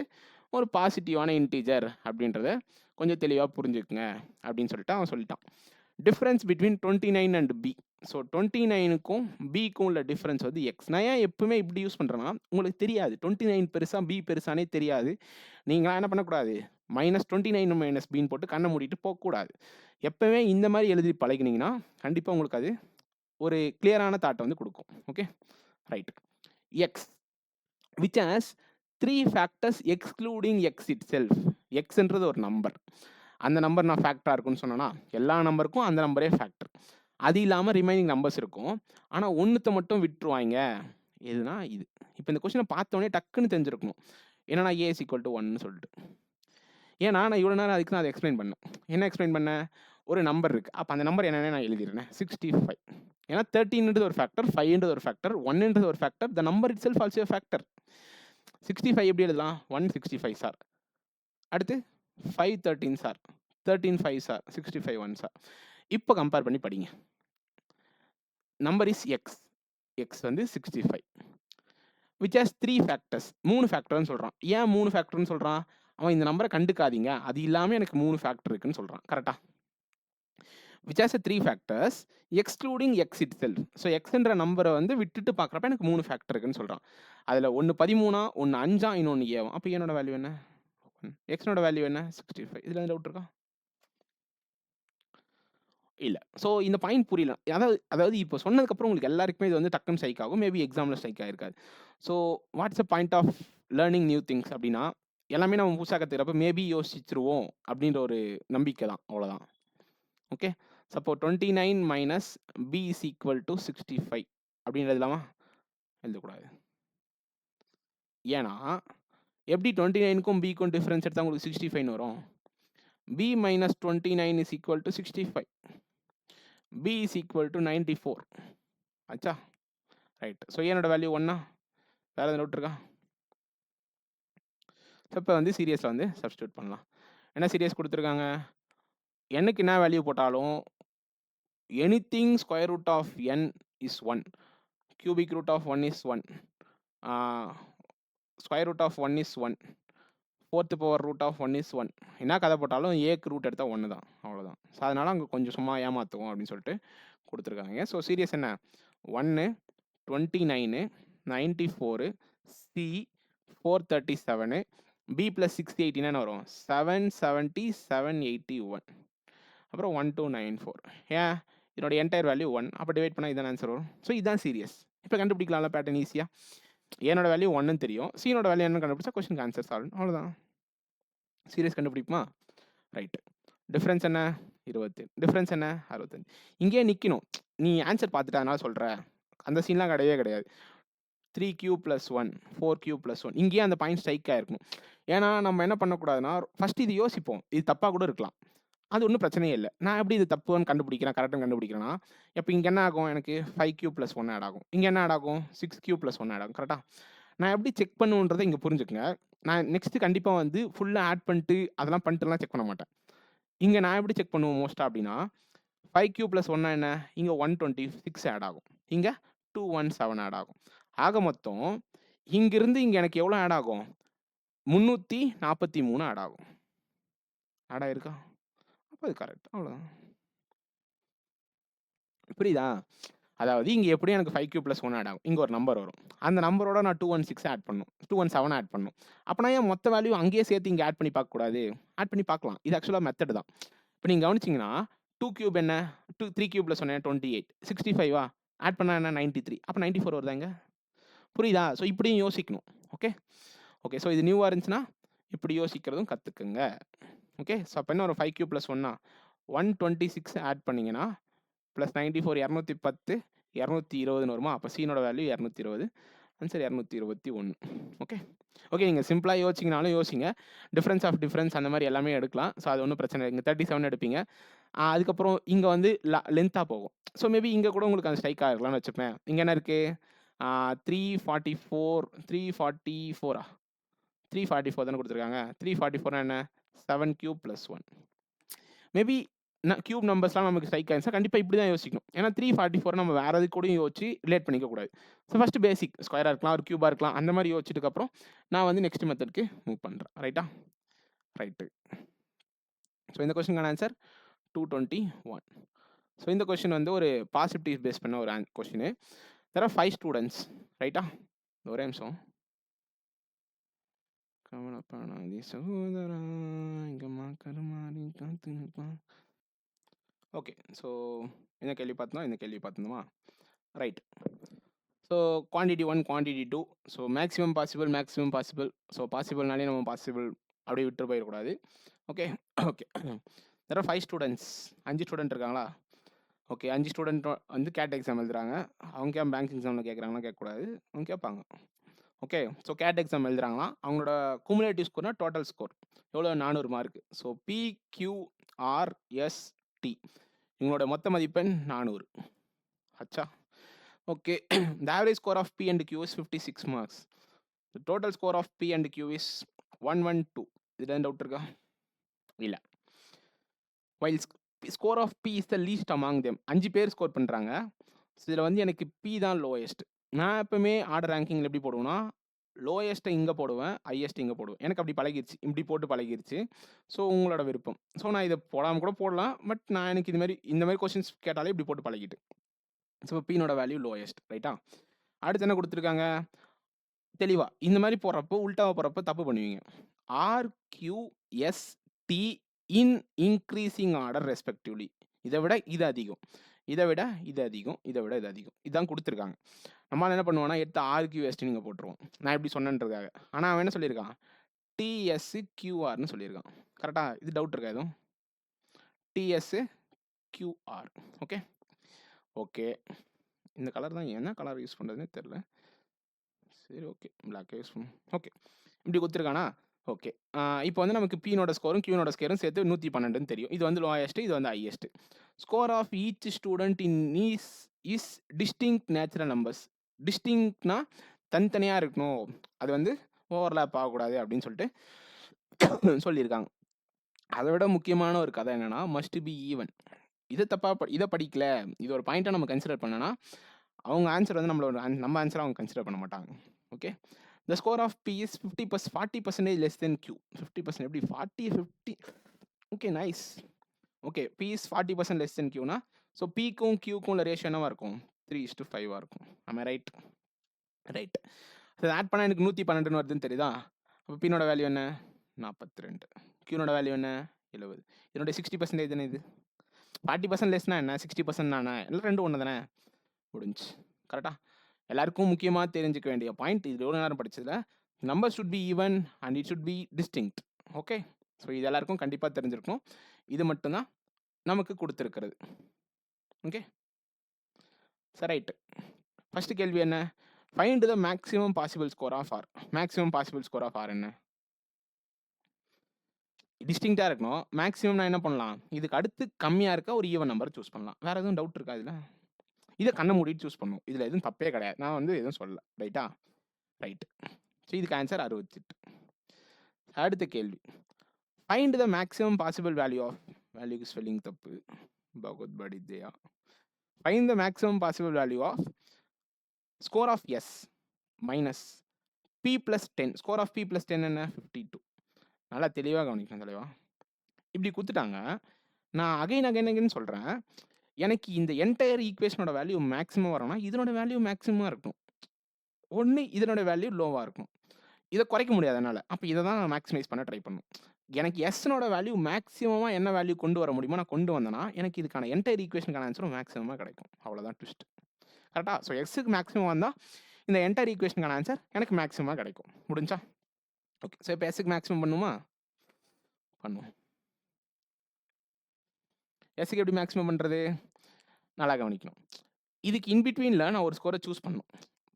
Speaker 1: ஒரு பாசிட்டிவான இன்டீஜர் அப்படின்றத கொஞ்சம் தெளிவாக புரிஞ்சுக்குங்க அப்படின்னு சொல்லிட்டு அவன் சொல்லிட்டான். Difference between 29 and B. So 29க்கும் பிக்கும் உள்ள டிஃப்ரென்ஸ் வந்து எக்ஸ். நான் ஏன் எப்பவுமே இப்படி யூஸ் பண்ணுறேன்னா, உங்களுக்கு தெரியாது 29 பெருசா பி பெருசானே தெரியாது. நீங்களாம் என்ன பண்ணக்கூடாது, -29 - பின்னு போட்டு கண்ணை மூடிட்டு போகக்கூடாது. எப்பவுமே இந்த மாதிரி எழுதி பழகினீங்கன்னா கண்டிப்பாக உங்களுக்கு அது ஒரு கிளியரான தாட்டை வந்து கொடுக்கும். Okay right. X which has 3 factors excluding X itself. எக்ஸ்ன்றது ஒரு நம்பர், அந்த நம்பர் நான் ஃபேக்டராக இருக்குன்னு சொன்னேன்னா எல்லா நம்பருக்கும் அந்த நம்பரே ஃபேக்டர். அது இல்லாமல் ரிமைனிங் நம்பர்ஸ் இருக்கும், ஆனால் ஒன்றுத்தை மட்டும் விட்டுருவாங்க. எதுனா இது. இப்போ இந்த கொஸ்டினை பார்த்தோன்னே டக்குன்னு தெரிஞ்சிருக்கணும் என்னன்னா A = 1ன்னு சொல்லிட்டு. ஏன்னா நான் இவ்வளோ நேரம் அதுக்கு நான் அதை எக்ஸ்பிளைன் பண்ணேன். என்ன எக்ஸ்பிளைன் பண்ணேன், ஒரு நம்பர் இருக்குது, அப்போ அந்த நம்பர் என்னென்ன நான் எழுதிடுறேன் 65. ஏன்னா 13ன்றது ஒரு ஃபேக்டர், 5ன்றது ஒரு ஃபேக்டர், 1ன்றது ஒரு factor, the number it self also factor. 65 எப்படி எழுதலாம், 165 சார், அடுத்து 5 13 சார், 13 5 சார், 65 1 சார். இப்போ கம்பேர் பண்ணி படிங்க. நம்பர் இஸ் எக்ஸ், எக்ஸ் வந்து 65, விச் ஹாஸ் 3 ஃபேக்டர்ஸ். 3 ஃபேக்டர்னு சொல்கிறான். ஏன் 3 ஃபேக்டர்னு சொல்கிறான், அவன் இந்த நம்பரை கண்டுக்காதீங்க, அது இல்லாமல் எனக்கு 3 ஃபேக்டர் இருக்குன்னு சொல்கிறான். கரெக்டாக. Which has 3 factors excluding X itself. So எக்ஸ்ன்ற நம்பரை வந்து விட்டுட்டு பார்க்குறப்ப எனக்கு 3 ஃபேக்டர் இருக்குன்னு சொல்கிறான். அதில் ஒன்று 13, ஒன்று 5, இன்னொன்று 7. அப்போ என்னோட வேல்யூ என்ன, எக்ஸ்னோட வேல்யூ என்ன 65. இதில் டவுட் இருக்கா? இல்ல. ஸோ இந்த பாயிண்ட் புரியல. அதாவது இப்போ சொன்னதுக்கப்புறம் உங்களுக்கு எல்லாருக்குமே இது வந்து டக்குன்னு ஸ்ட்ரைக் ஆகும். மேபி எக்ஸாம்ல ஸ்ட்ரைக் ஆயிருக்காது. So what's the point of learning new things அப்டின்னா, எல்லாமே நம்ம புதுசா கத்துக்கிறப்ப மேபி யோசிச்சுருவோம் அப்டின்ற ஒரு நம்பிக்கை தான். அவ்வளோதான். ஓகே. அப்போ 29 minus b is equal to 65 அப்படின்னு எழுதலாமா? எழுதக்கூடாது. ஏன்னா, எப்படி 29க்கும் பிக்கும் டிஃபரன்ஸ் எடுத்தா உங்களுக்கு 65ன்னு வரும்? b minus 29 is equal to 65. b is equal to 94. ஆச்சா? ரைட். ஸோ என்னோட வேல்யூ 1ஆ? வேற எதுவும் டவுட் இருக்கா? ஸோ இப்போ வந்து சீரியஸில் வந்து சப்ஸ்டியூட் பண்ணலாம். என்ன சீரியஸ் கொடுத்துருக்காங்க? என்னக்கு என்ன வேல்யூ போட்டாலும் anything square root of n is 1. cubic root of 1 is 1. Square root of 1 is 1. Fourth power root of 1 is 1. என்ன கதை போட்டாலும் ஏக்கு ரூட் எடுத்தால் 1 தான். அவ்வளோதான். ஸோ அதனால் அங்கே கொஞ்சம் சும்மா ஏமாற்றுவோம் அப்படின்னு சொல்லிட்டு கொடுத்துருக்காங்க. ஸோ சீரியஸ் என்ன? 1, 29, 94, C 437, B + 680 என்ன வரும்? 770, 781. அப்புறம் 1294. ஏன்? இதோட என்டையர் வேல்யூ 1. அப்போ டிவைட் பண்ணால் இதான் ஆன்சர் வரும். ஸோ இதுதான் சீரியஸ். இப்போ கண்டுபிடிக்கலாம்ல பேட்டர்ன் ஈஸியாக. என்னோட வேல்யூ 1ன்னு தெரியும். சீனோட வேல்யூ என்னன்னு கண்டுபிடிச்சா கொஸ்டின் ஆன்சர் சால்வ். அவ்வளோதான். சீரியஸ் கண்டுபிடிக்குமா? ரைட்டு. டிஃப்ரென்ஸ் என்ன? 20. டிஃப்ரென்ஸ் என்ன? 65. இங்கேயே நிற்கணும். நீ ஆன்சர் பார்த்துட்டு அதனால சொல்கிற. அந்த சீன்லாம் கிடையவே கிடையாது. 3q + 1, 4q + 1. இங்கேயே அந்த பாயிண்ட் ஸ்ட்ரைக் ஆகிருக்கணும். ஏன்னா நம்ம என்ன பண்ணக்கூடாதுன்னா, ஃபஸ்ட்டு இது யோசிப்போம். இது தப்பாக கூட இருக்கலாம். அது ஒன்றும் பிரச்சனையே இல்லை. நான் எப்படி இது தப்புன்னு கண்டுபிடிக்கிறேன், கரெக்டாக கண்டுபிடிக்கிறேன்னா, இப்போ இங்கே என்ன ஆகும்? எனக்கு 5q + 1 ஆட் ஆகும். இங்கே என்ன ஆட் ஆகும்? 6q + 1 ஆட் ஆகும். கரெக்டாக? நான் எப்படி செக் பண்ணுன்றதை இங்கே புரிஞ்சுக்கங்க. நான் நெக்ஸ்ட்டு கண்டிப்பாக வந்து ஃபுல்லாக ஆட் பண்ணிட்டு அதெல்லாம் பண்ணிட்டுலாம் செக் பண்ண மாட்டேன். இங்கே நான் எப்படி செக் பண்ணுவேன் மோஸ்ட்டாக அப்படின்னா, 5q + 1 என்ன? இங்கே 126 ஆட் ஆகும். இங்கே 217 ஆட் ஆகும். ஆக மொத்தம் இங்கிருந்து இங்கே எனக்கு எவ்வளோ ஆட் ஆகும்? 343 ஆட் ஆகும். ஆட் ஆயிருக்கா? அப்போ அது கரெக்ட். அவ்வளோதான். புரியுதா? அதாவது இங்கே எப்படியும் எனக்கு 5q + 1 ஆட் ஆகும். இங்கே ஒரு நம்பர் வரும். அந்த நம்பரோட நான் 216 ஆட் பண்ணணும். 217 ஆட் பண்ணணும். அப்போனா ஏன் மொத்த வேல்யூ அங்கேயே சேர்த்து இங்கே ஆட் பண்ணி பார்க்கக்கூடாது? ஆட் பண்ணி பார்க்கலாம். இது ஆக்சுவலாக மெத்தட் தான். இப்போ நீங்கள் கவனிச்சிங்கன்னா 2 என்ன? 3q + 1 28. 65வா? ஆட் பண்ணால் என்ன? 93. அப்போ 94 வருதா இங்கே? புரியுதா? ஸோ இப்படியும் யோசிக்கணும். ஓகே. ஓகே. ஸோ இது நியூவாக இருந்துச்சுன்னா இப்படி யோசிக்கிறதும் கற்றுக்குங்க. ஓகே. ஸோ அப்போ என்ன ஒரு 5q + 1 126 ஆட் பண்ணிங்கன்னா ப்ளஸ் 94 210 220ன்னு வருமா? அப்போ சீனோட வேல்யூ 220. ஆன்சர் 221. ஓகே. ஓகே. நீங்கள் சிம்பிளாக யோசிச்சிங்கனாலும் யோசிங்க. டிஃப்ரென்ஸ் ஆஃப் டிஃப்ரென்ஸ் அந்த மாதிரி எல்லாமே எடுக்கலாம். ஸோ அது ஒன்றும் பிரச்சனை இல்லை. இங்கே 37 எடுப்பீங்க. அதுக்கப்புறம் இங்கே வந்து லென்த்தாக போகும். ஸோ மேபி இங்கே கூட உங்களுக்கு அந்த ஸ்ட்ரைக் ஆகிருக்கலாம்னு வச்சுப்பேன். இங்கே என்ன இருக்குது? 344 344 தானே கொடுத்துருக்காங்க. 344 என்ன? 7q + 1. மேபி கியூப் நம்பர்ஸ்லாம் நமக்கு ஸ்ட்ரைக் ஆயிருந்துச்சா கண்டிப்பாக இப்படி தான் யோசிக்கணும். ஏன்னா 344 நம்ம வேறு எது கூடயும் யோசிச்சு ரிலேட் பண்ணிக்க கூடாது. ஸோ ஃபஸ்ட்டு பேசிக் ஸ்கொயராக இருக்கலாம், ஒரு கியூபாக இருக்கலாம், அந்த மாதிரி யோசிச்சதுக்கப்புறம் நான் வந்து நெக்ஸ்ட் மெத்தட்க்கு மூவ் பண்ணுறேன். ரைட்டா? ரைட்டு. ஸோ இந்த கொஸ்டினுக்கான ஆன்சர் 221. ஸோ இந்த கொஸ்டின் வந்து ஒரு பாசிட்டிவ் பேஸ் பண்ண ஒரு கொஸ்டின். There are 5 students. ரைட்டா? ஒரே நிமிஷம். கவலைப்படாதே சகோதரா, இங்கே மக்கள் மாறி காத்து நிற்பான். ஓகே. ஸோ இந்த கேள்வி பார்த்தோம், இந்த கேள்வி பார்த்துருந்தோமா? Right. So quantity 1, quantity 2. So maximum possible. So பாசிபிள்னாலே நம்ம பாசிபிள் அப்படியே விட்டு போயிடக்கூடாது. Okay. Okay. There are 5 students. 5 student இருக்காங்களா? ஓகே. 5 ஸ்டூடெண்ட் வந்து கேட் எக்ஸாம் எழுதுறாங்க. அவங்க ஏன் பேங்க் எக்ஸாமில் கேட்குறாங்கன்னா கேட்கக்கூடாது. அவங்க கேட்பாங்க. ஓகே. ஸோ கேட் எக்ஸாம் எழுதுறாங்களா? அவங்களோட குமுலேட்டிவ் ஸ்கோர்னா டோட்டல் ஸ்கோர் எவ்வளோ? 400 மார்க்கு. ஸோ PQRST இவங்களோட மொத்த மதிப்பெண் 400. ஆச்சா? Okay. The average score of P and Q is 56 marks. The total score of P and Q is 112. இதில் டவுட் இருக்கா? இல்லை. While score of P is the least among them. 5 பேர் score பண்ணுறாங்க. So இதில் வந்து எனக்கு P தான் lowest. நான் எப்பவுமே ஆர்டர் ரேங்கிங்கில் எப்படி போடுவேன்னா, லோயஸ்ட்டை இங்கே போடுவேன், ஹையஸ்ட் இங்கே போடுவேன். எனக்கு அப்படி பழகிருச்சு. இப்படி போட்டு பழகிருச்சு. ஸோ உங்களோட விருப்பம். ஸோ நான் இதை போடாமல் கூட போடலாம். பட் நான் எனக்கு இந்த மாதிரி கொஸ்டின்ஸ் கேட்டாலே இப்படி போட்டு பழகிட்டு. ஸோ பீனோட வேல்யூ லோயஸ்ட். ரைட்டா? அடுத்து என்ன கொடுத்துருக்காங்க? தெளிவாக இந்த மாதிரி போடுறப்போ உல்ட்டாவை போடுறப்போ தப்பு பண்ணுவீங்க. RQST இன் இன்க்ரீசிங் ஆர்டர் ரெஸ்பெக்டிவ்லி. இதை விட இது அதிகம், இதை விட இது அதிகம், இதை விட இது அதிகம். இதுதான் கொடுத்துருக்காங்க. நம்மளால் என்ன பண்ணுவோம்னா எடுத்து RQST நீங்கள் போட்டுருவோம். நான் எப்படி சொன்னேன்றதுக்காக. ஆனால் அவன் என்ன சொல்லியிருக்கான், TSQRன்னு சொல்லியிருக்கான். கரெக்டாக? இது டவுட் இருக்கா எதுவும்? TSQR. Okay okay. இந்த கலர் தான் என்ன கலர் யூஸ் பண்ணுறதுனே தெரில. சரி ஓகே, பிளாக் யூஸ் பண்ணும். ஓகே, இப்படி கொடுத்துருக்கானா? ஓகே. இப்போ வந்து நமக்கு Pனோட ஸ்கோரும் Qனோட ஸ்கோரும் சேர்த்து 112ன்னு தெரியும். இது வந்து லோயஸ்ட், இது வந்து highest. Score of each student in is distinct natural numbers. டிஸ்டிங்க்ட்னா தனித்தனியாக இருக்கணும், அது வந்து ஓவர்லேப் ஆகக்கூடாது அப்படின்னு சொல்லிட்டு சொல்லியிருக்காங்க. அதை விட முக்கியமான ஒரு கதை என்னன்னா, மஸ்ட் பி ஈவன். இதை படிக்கல, இது ஒரு பாயிண்ட்டாக நம்ம கன்சிடர் பண்ணனா அவங்க ஆன்சர் வந்து நம்ம ஆன்சரை அவங்க கன்சிடர் பண்ண மாட்டாங்க. Okay. The score of P is 40% less than Q. 50% எப்படி 40 50? Okay nice. Okay, P is 40% less than Qனா ஸோ Pக்கும் Qக்கும் உள்ள ரேஷியோ என்னவா இருக்கும்? 3:5 இருக்கும். ஆமாம் ரைட்? ரைட். ஸோ ஆட் பண்ணால் எனக்கு 112 வருதுன்னு தெரியுதா? அப்போ Pனோட வேல்யூ என்ன? 42. Qனோட வேல்யூ என்ன? 70. இதனுடைய 60% தானே இது. 40% லெஸ்னா என்ன? 60% தானே? எல்லாம் ரெண்டும் ஒன்று தானே? முடிஞ்சு. கரெக்டாக? எல்லாருக்கும் முக்கியமாக தெரிஞ்சுக்க வேண்டிய பாயிண்ட், இது எவ்வளோ நேரம் படிச்சதில் number should be even and it should be distinct. Okay, so இது எல்லாருக்கும் கண்டிப்பாக தெரிஞ்சிருக்கணும். இது மட்டும்தான் நமக்கு கொடுத்துருக்கிறது. Okay sir, right. ஃபஸ்ட்டு கேள்வி என்ன? Find the maximum possible score of r. Maximum possible score of r என்ன? டிஸ்டிங்க்டாக இருக்கணும். மேக்ஸிமம் நான் என்ன பண்ணலாம், இதுக்கு அடுத்து கம்மியாக இருக்க ஒரு ஈவன் நம்பர் சூஸ் பண்ணலாம். வேறு எதுவும் டவுட் இருக்கா இதில்? இதை கண்ணை மூடிட்டு சூஸ் பண்ணும். இதில் எதுவும் தப்பே கிடையாது. நான் வந்து எதுவும் சொல்லலை. ரைட்டா? ரைட்டு. ஸோ இதுக்கு ஆன்சர் 68. அடுத்த கேள்வி, find the maximum possible value of, வேல்யூக்கு ஸ்பெல்லிங் தப்பு, பகவத் படித்யா. Find the maximum possible value of score of S minus P+10. Score of P+10 என்ன? 52. நல்லா தெளிவாக கவனிக்கணும் தலைவா. இப்படி கொடுத்துட்டாங்க. நான் அகைன் சொல்கிறேன், எனக்கு இந்த என்டையர் ஈக்குவேஷனோட வேல்யூ மேக்ஸிமம் வரணும்னா இதனோட வேல்யூ மேக்ஸிமமாக இருக்கணும். ஒன்று இதனோட வேல்யூ லோவாக இருக்கும். இதை குறைக்க முடியாது என்னால். அப்போ இதை தான் நான் மேக்ஸிமைஸ் பண்ண ட்ரை பண்ணும். எனக்கு எஸ்னோட வேல்யூ மேக்ஸிமமாக என்ன வேல்யூ கொண்டு வர முடியுமோ நான் கொண்டு வந்தேன்னா எனக்கு இதுக்கான என்டையர் ஈக்குவேஷனுக்கான ஆன்சரும் மேக்ஸிமமாக கிடைக்கும். அவ்வளோதான் ட்விஸ்ட். கரெக்டாக? ஸோ எக்ஸுக்கு மேக்ஸிமம் வந்தால் இந்த என்டையர் ஈக்குவேஷனுக்கான ஆன்சர் எனக்கு மேக்ஸிமமாக கிடைக்கும். முடிஞ்சா? ஓகே. ஸோ இப்போ எஸ்ஸுக்கு மேக்ஸிமம் பண்ணுமா? பண்ணுவோம். எஸ்ஸுக்கு எப்படி மேக்ஸிமம் பண்ணுறது? நல்லா கவனிக்கணும். இதுக்கு இன்பிட்வீனில் நான் ஒரு ஸ்கோரை சூஸ்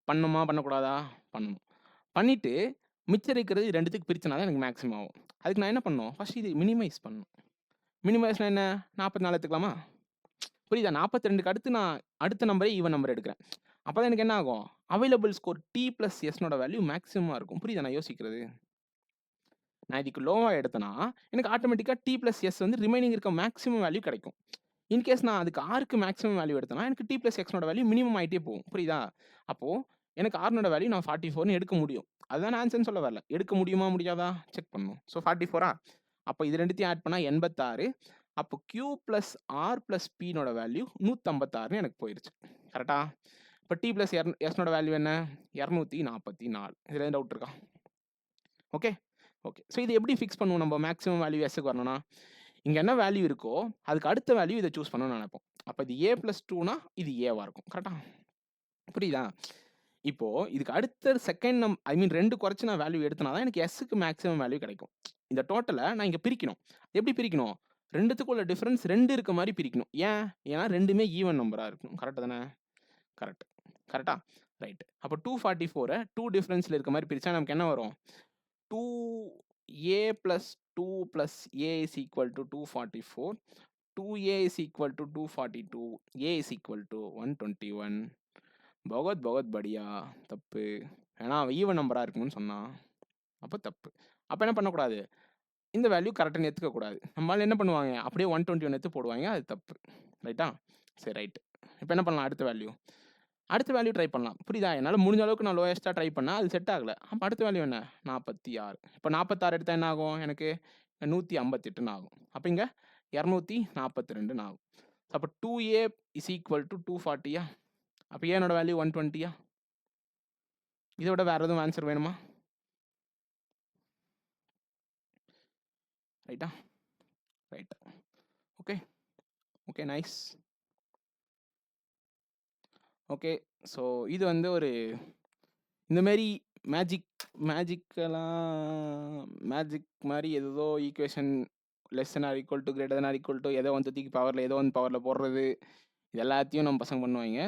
Speaker 1: பண்ணணுமா பண்ணக்கூடாதா? பண்ணணும். பண்ணிவிட்டு மிச்சம் இருக்கிறது ரெண்டுத்துக்கு பிரிச்சனா தான் எனக்கு மேக்ஸிமம் ஆகும். அதுக்கு நான் என்ன பண்ணணும்? ஃபஸ்ட் இது மினிமைஸ் பண்ணணும். மினிமைஸ்னா என்ன? 44 எடுத்துக்கலாமா? புரியுதா? 42க்கு அடுத்து நான் அடுத்த நம்பரே ஈவன் நம்பர் எடுக்கிறேன். அப்போ தான் எனக்கு என்ன ஆகும்? அவைலபிள் ஸ்கோர் T+Sனோட வேல்யூ மேக்ஸிமமாக இருக்கும். புரியுதா நான் யோசிக்கிறது? நான் இதுக்கு லோவாக எடுத்தேன்னா எனக்கு ஆட்டோமேட்டிக்காக T+S வந்து ரிமைனிங் இருக்க மேக்ஸிமம் வேல்யூ கிடைக்கும். இன்கேஸ் நான் அதுக்கு ஆருக்கு மேக்ஸிமம் வேல்யூ எடுத்தேன்னா எனக்கு T+Xனோட வேல்யூ மினிமம் ஆகிட்டே போகும். புரியுதா? அப்போது எனக்கு ஆர்னோட வேல்யூ நான் 44ன்னு எடுக்க முடியும். அதுதான் ஆன்சர்னு சொல்ல வரல. எடுக்க முடியுமா முடியாதா செக் பண்ணணும். ஸோ 44ஆ? அப்போ இது ரெண்டுத்தையும் ஆட் பண்ணால் 86. அப்போ Q+R+Pனோட வேல்யூ 156ன்னு எனக்கு போயிடுச்சு. கரெக்டா? இப்போ T+Sனோட வேல்யூ என்ன? 244. இதில் எதுவும் டவுட் இருக்கா? Okay okay. ஸோ இது எப்படி ஃபிக்ஸ் பண்ணுவோம்? நம்ம மேக்ஸிமம் வேல்யூ எஸ்ஸுக்கு வரணும்னா இங்கே என்ன வேல்யூ இருக்கோ அதுக்கு அடுத்த வேல்யூ இதை சூஸ் பண்ணணும்னு நினைப்போம். அப்போ இது A+2னா இது ஏவாக இருக்கும். கரெக்டா? புரியுதா? இப்போது இதுக்கு அடுத்த செகண்ட் ஐ மீன் 2 குறைச்சி நான் வேல்யூ எடுத்தனா தான் எனக்கு எஸ்ஸுக்கு மேக்ஸிமம் வேல்யூ கிடைக்கும். இந்த டோட்டலை நான் இங்கே பிரிக்கணும். எப்படி பிரிக்கணும்? ரெண்டுத்துக்குள்ள டிஃப்ரென்ஸ் 2 இருக்க மாதிரி பிரிக்கணும். ஏன்னா ரெண்டுமே ஈவன் நம்பராக இருக்கணும். கரெக்டாக தானே? கரெக்ட். கரெக்டா? ரைட்டு. அப்போ 244 2 டிஃப்ரென்ஸில் இருக்க மாதிரி பிரித்தா நமக்கு என்ன வரும்? 2A + 2 + A is equal to 244. 2A is equal to 242. A is equal to 121. பகவத் படியா தப்பு. ஏன்னா ஈவன் நம்பராக இருக்கணும்னு சொன்னான். அப்போ தப்பு. அப்போ என்ன பண்ணக்கூடாது? இந்த வேல்யூ கரெக்டாக எடுத்துக்கக்கூடாது. நம்மளால என்ன பண்ணுவாங்க? அப்படியே 121 எடுத்து போடுவாங்க. அது தப்பு. ரைட்டா? சரி ரைட்டு. இப்போ என்ன பண்ணலாம்? அடுத்த வேல்யூ ட்ரை பண்ணலாம். புரியுதா? என்னால் முடிஞ்ச அளவுக்கு நான் லோயஸ்ட்டாக ட்ரை பண்ணால் அது செட் ஆகலை. அப்போ அடுத்த வேல்யூ என்ன? 46. இப்போ 46 எடுத்தால் என்ன ஆகும்? எனக்கு 158ன்னு ஆகும். அப்போ இங்கே 242ன்னு ஆகும். அப்போ 2A is equal to 240யா? அப்போ ஏனோட வேல்யூ 120யா? இதை விட வேறு எதுவும் ஆன்சர் வேணுமா? ரைட்டா? ரைட்டா. Okay okay, nice. Okay. So இது வந்து ஒரு இந்த மாரி மேஜிக் மாரி ஏதேதோ equation less than R equal to, greater than R equal to, ஏதோ 1 தூக்கி பவர்ல ஏதோ ஒன் பவர்ல போடுறது, இது எல்லாத்தையும் நம்ம பசங்க பண்ணுவாய்ங்க.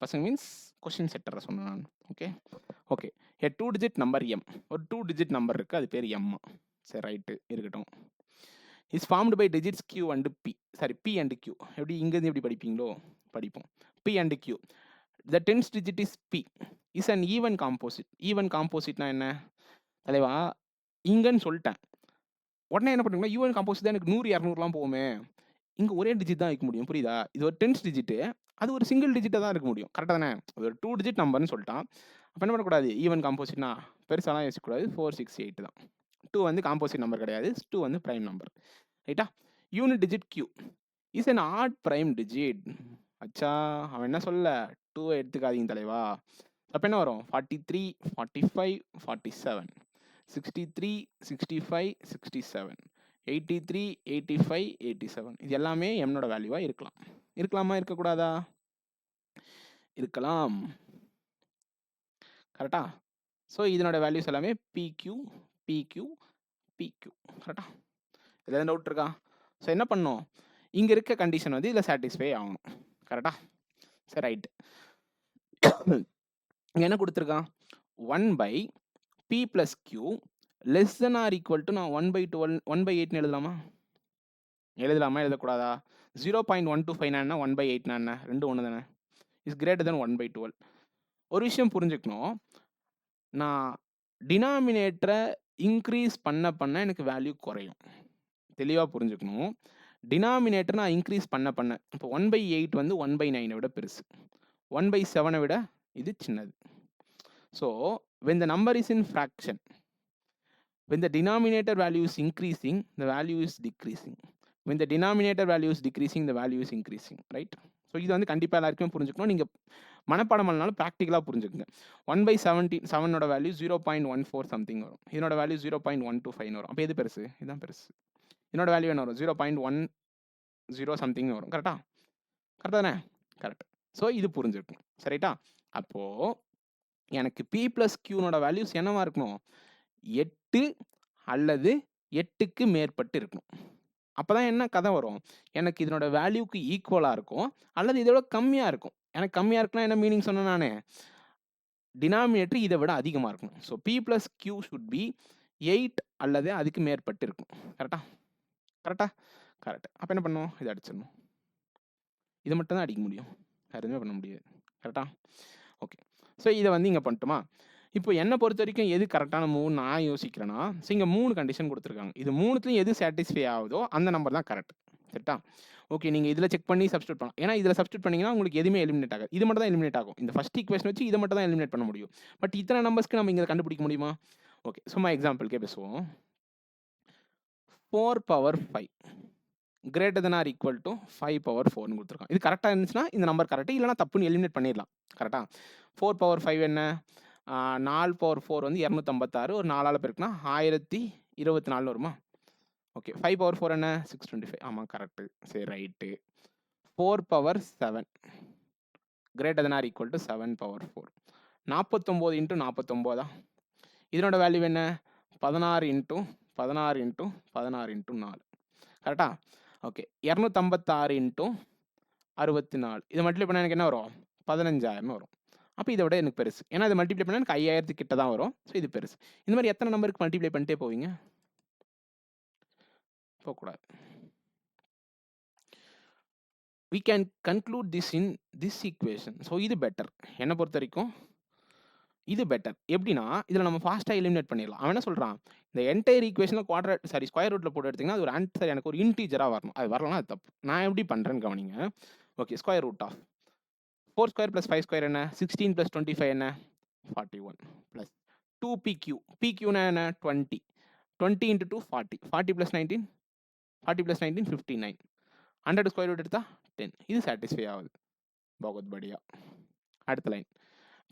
Speaker 1: பசங்க மீன்ஸ் கொஸ்டின் செட்டரை சொன்னேன் நான். ஓகே. ஓகே. எ 2 டிஜிட் நம்பர் எம். ஒரு 2 டிஜிட் நம்பர் இருக்கு, அது பேர் எம். சரி, ரைட்டு இருக்கட்டும். Is formed by digits Q and P. Sorry, P and Q. எப்படி இங்கேருந்து எப்படி படிப்பீங்களோ படிப்போம். P and Q. The 10th digit is p is an even composite. Even காம்போசிட்னா என்ன தலைவா? இங்கன்னு சொல்லிட்டேன். உடனே என்ன பண்ணுறீங்களா, ஈவன் காம்போசிட் தான் எனக்கு 100 200லாம் போகுமே, இங்கே ஒரே டிஜிட் தான் வைக்க முடியும். புரியுதா? இது ஒரு 10th digit, அது ஒரு சிங்கிள் டிஜிட்டாக தான் இருக்க முடியும். கரெக்டாக தானே? அது ஒரு 2 digit நம்பர்னு சொல்லிட்டான். அப்போ என்ன பண்ணக்கூடாது, ஈவன் காம்போசிட்னா பெருசாலாம் யோசிக்கக்கூடாது. 4 6 8 தான். 2 வந்து காம்போசிட் நம்பர் கிடையாது, 2 வந்து ப்ரைம் நம்பர். ரைட்டா? Unit digit q is an odd prime digit. அச்சா, அவன் என்ன சொல்ல, 2 எடுத்துக்காதீங்க தலைவா. அப்போ என்ன வரும், 43 45 47 63 65 67 83 85 87. இது எல்லாமே எம்னோட வேல்யூவா இருக்கலாம். இருக்கலாமா, இருக்கக்கூடாதா? இருக்கலாம். கரெக்டா? ஸோ இதனோட வேல்யூஸ் எல்லாமே பிக்யூ பிக்யூ பிக்யூ. கரெக்டா? இதில் எதாவது டவுட் இருக்கா? ஸோ என்ன பண்ணோம், இங்கே இருக்க கண்டிஷன் வந்து இதில் சாட்டிஸ்ஃபை ஆகணும். கரெக்டா? சரி, ரைட்டு. இங்கே என்ன கொடுத்துருக்கான், 1/p + q less than R equal to, நான் 1/12 1/8ன்னு எழுதலாமா? எழுதலாமா, எழுதக்கூடாதா? 0.125 1/8 என்ன, ரெண்டு ஒன்று தானே. இஸ் கிரேட்டர் தென் 1/12. ஒரு விஷயம் புரிஞ்சுக்கணும், நான் டினாமினேட்டரை இன்க்ரீஸ் பண்ண எனக்கு வேல்யூ குறையும். தெளிவாக புரிஞ்சுக்கணும். டினாமினேட்டர் நான் இன்க்ரீஸ் பண்ண இப்போ 1/8 வந்து 1/9 விட பெருசு, 1/7 விட இது சின்னது. So when the number is in fraction, when the denominator value is increasing, the value is decreasing. When the denominator value is decreasing, the value is increasing. Right? So இது வந்து கண்டிப்பாக எல்லாருக்குமே புரிஞ்சுக்கணும். நீங்கள் மனப்பாடம் பண்ணாலும் ப்ராக்டிக்கலாக புரிஞ்சுக்குங்க. 1/77 வேல்யூ 0.14 சம்திங் வரும், இதனோட வேல்யூ 0.125 வரும். அப்போ எது பெருசு? இதுதான் பெருசு. இதனோட வேல்யூ என்ன வரும், 0.10 சம்திங் வரும். கரெக்டா? கரெக்டாக தானே? கரெக்ட். ஸோ இது புரிஞ்சுக்கணும். சரிட்டா? அப்போது எனக்கு பி ப்ளஸ் கியூனோட வேல்யூஸ் என்னவா இருக்கணும், 8 அல்லது 8க்கு மேற்பட்டு இருக்கணும். அப்போ தான் என்ன கதை வரும், எனக்கு இதனோட வேல்யூக்கு ஈக்குவலாக இருக்கும் அல்லது இதோட கம்மியாக இருக்கும். எனக்கு கம்மியாக இருக்குன்னா என்ன மீனிங் சொன்னேன் நான், டினாமினேட்டர் இதை விட அதிகமாக இருக்கணும். So p plus q should be 8 அல்லது அதுக்கு மேற்பட்டு இருக்கணும். கரெக்டா? கரெக்டா? கரெக்ட். அப்போ என்ன பண்ணுவோம், இதை அடிச்சிடணும். இதை மட்டும் தான் அடிக்க முடியும், வேறு எதுவுமே பண்ண முடியாது. கரெக்டா? ஓகே. ஸோ இதை வந்து இங்கே பண்ணிட்டோமா? இப்போ என்னை பொறுத்த வரைக்கும் எது கரெக்டான மூவ் நான் யோசிக்கிறேன்னா, ஸோ இங்கே 3 கண்டிஷன் கொடுத்துருக்காங்க. இது 3த்துலையும் எது சாட்டிஸ்ஃபை ஆகுதோ அந்த நம்பர் தான் கரெக்ட். கரெக்டா? ஓகே. நீங்கள் இதில் செக் பண்ணி சப்ஸ்டியூட் பண்ணலாம். ஏன்னா இதில் சப்ஸ்டியூட் பண்ணிங்கன்னா உங்களுக்கு எதுவுமே எலிமினேட் ஆகாது. இது மட்டும் தான் எலிமினேட் ஆகும். இந்த ஃபர்ஸ்ட் ஈக்குவேஷன் வச்சு இதை மட்டும் தான் எலிமினேட் பண்ண முடியும். பட் இத்தனை நம்பர்ஸ்க்கு நம்ம இங்கே கண்டுபிடிக்க முடியுமா? ஓகே. சும்மா எக்ஸாம்பிளுக்கே பேசுவோம். 4/5 greater than R equal to 5/4ன்னு கொடுத்துருக்கான். இது கரெக்டாக இருந்துச்சுன்னா இந்த நம்பர் கரெக்டு, இல்லைனா தப்புன்னு எலிமினேட் பண்ணிடலாம். கரெக்டா? 4/5 என்ன, 4/4 வந்து 256, ஒரு 4ஆல் பெருக்குனா 1024 வருமா? ஓகே. 5/4 என்ன, 625. ஆமாம், கரெக்டு. சரி, right. 4/7 greater than R equal to 7/4. 49 × 49. இதனோட வேல்யூ என்ன, 16 × 16 × 16 × 4. கரெக்டா? ஓகே. 256 × 64. இதை மல்டிப்ளை பண்ணால் எனக்கு என்ன வரும், 15,000 வரும். அப்போ இதை விட எனக்கு பெருசு, ஏன்னா இதை மல்டிப்ளை பண்ணால் எனக்கு 5000 கிட்ட தான் வரும். ஸோ இது பெருசு. இந்த மாதிரி எத்தனை நம்பருக்கு மல்டிப்ளை பண்ணிட்டே போவீங்க? போகக்கூடாது. we can conclude this in this equation. So இது பெட்டர், என்னை பொறுத்த வரைக்கும் இது பெட்டர். எப்படின்னா இதில் நம்ம ஃபாஸ்ட்டாக எலிமினேட் பண்ணிடலாம். அவன் என்ன சொல்கிறான், இந்த என்டையர் ஈக்குவேஷனில் ஸ்கொயர் ரூட்டில் போட்டு எடுத்திங்கன்னா அது ஒரு ஆன்சர் எனக்கு ஒரு இன்டீஜராக வரணும். அது வரலாம், அது தப்பு. நான் எப்படி பண்ணுறேன்னு கவனிங்க. ஓகே. ஸ்கொயர் ரூட் ஆஃப் 4² + 5² என்ன, 16 + 25 என்ன, 41 + 2pq. pqனா என்ன, 20. 20 × 2 40. 40 + 19 59. 100 ஸ்கொயர் ரூட் எடுத்தா 10. இது சாட்டிஸ்ஃபை ஆகுது. பகவத் படியா. அடுத்த லைன்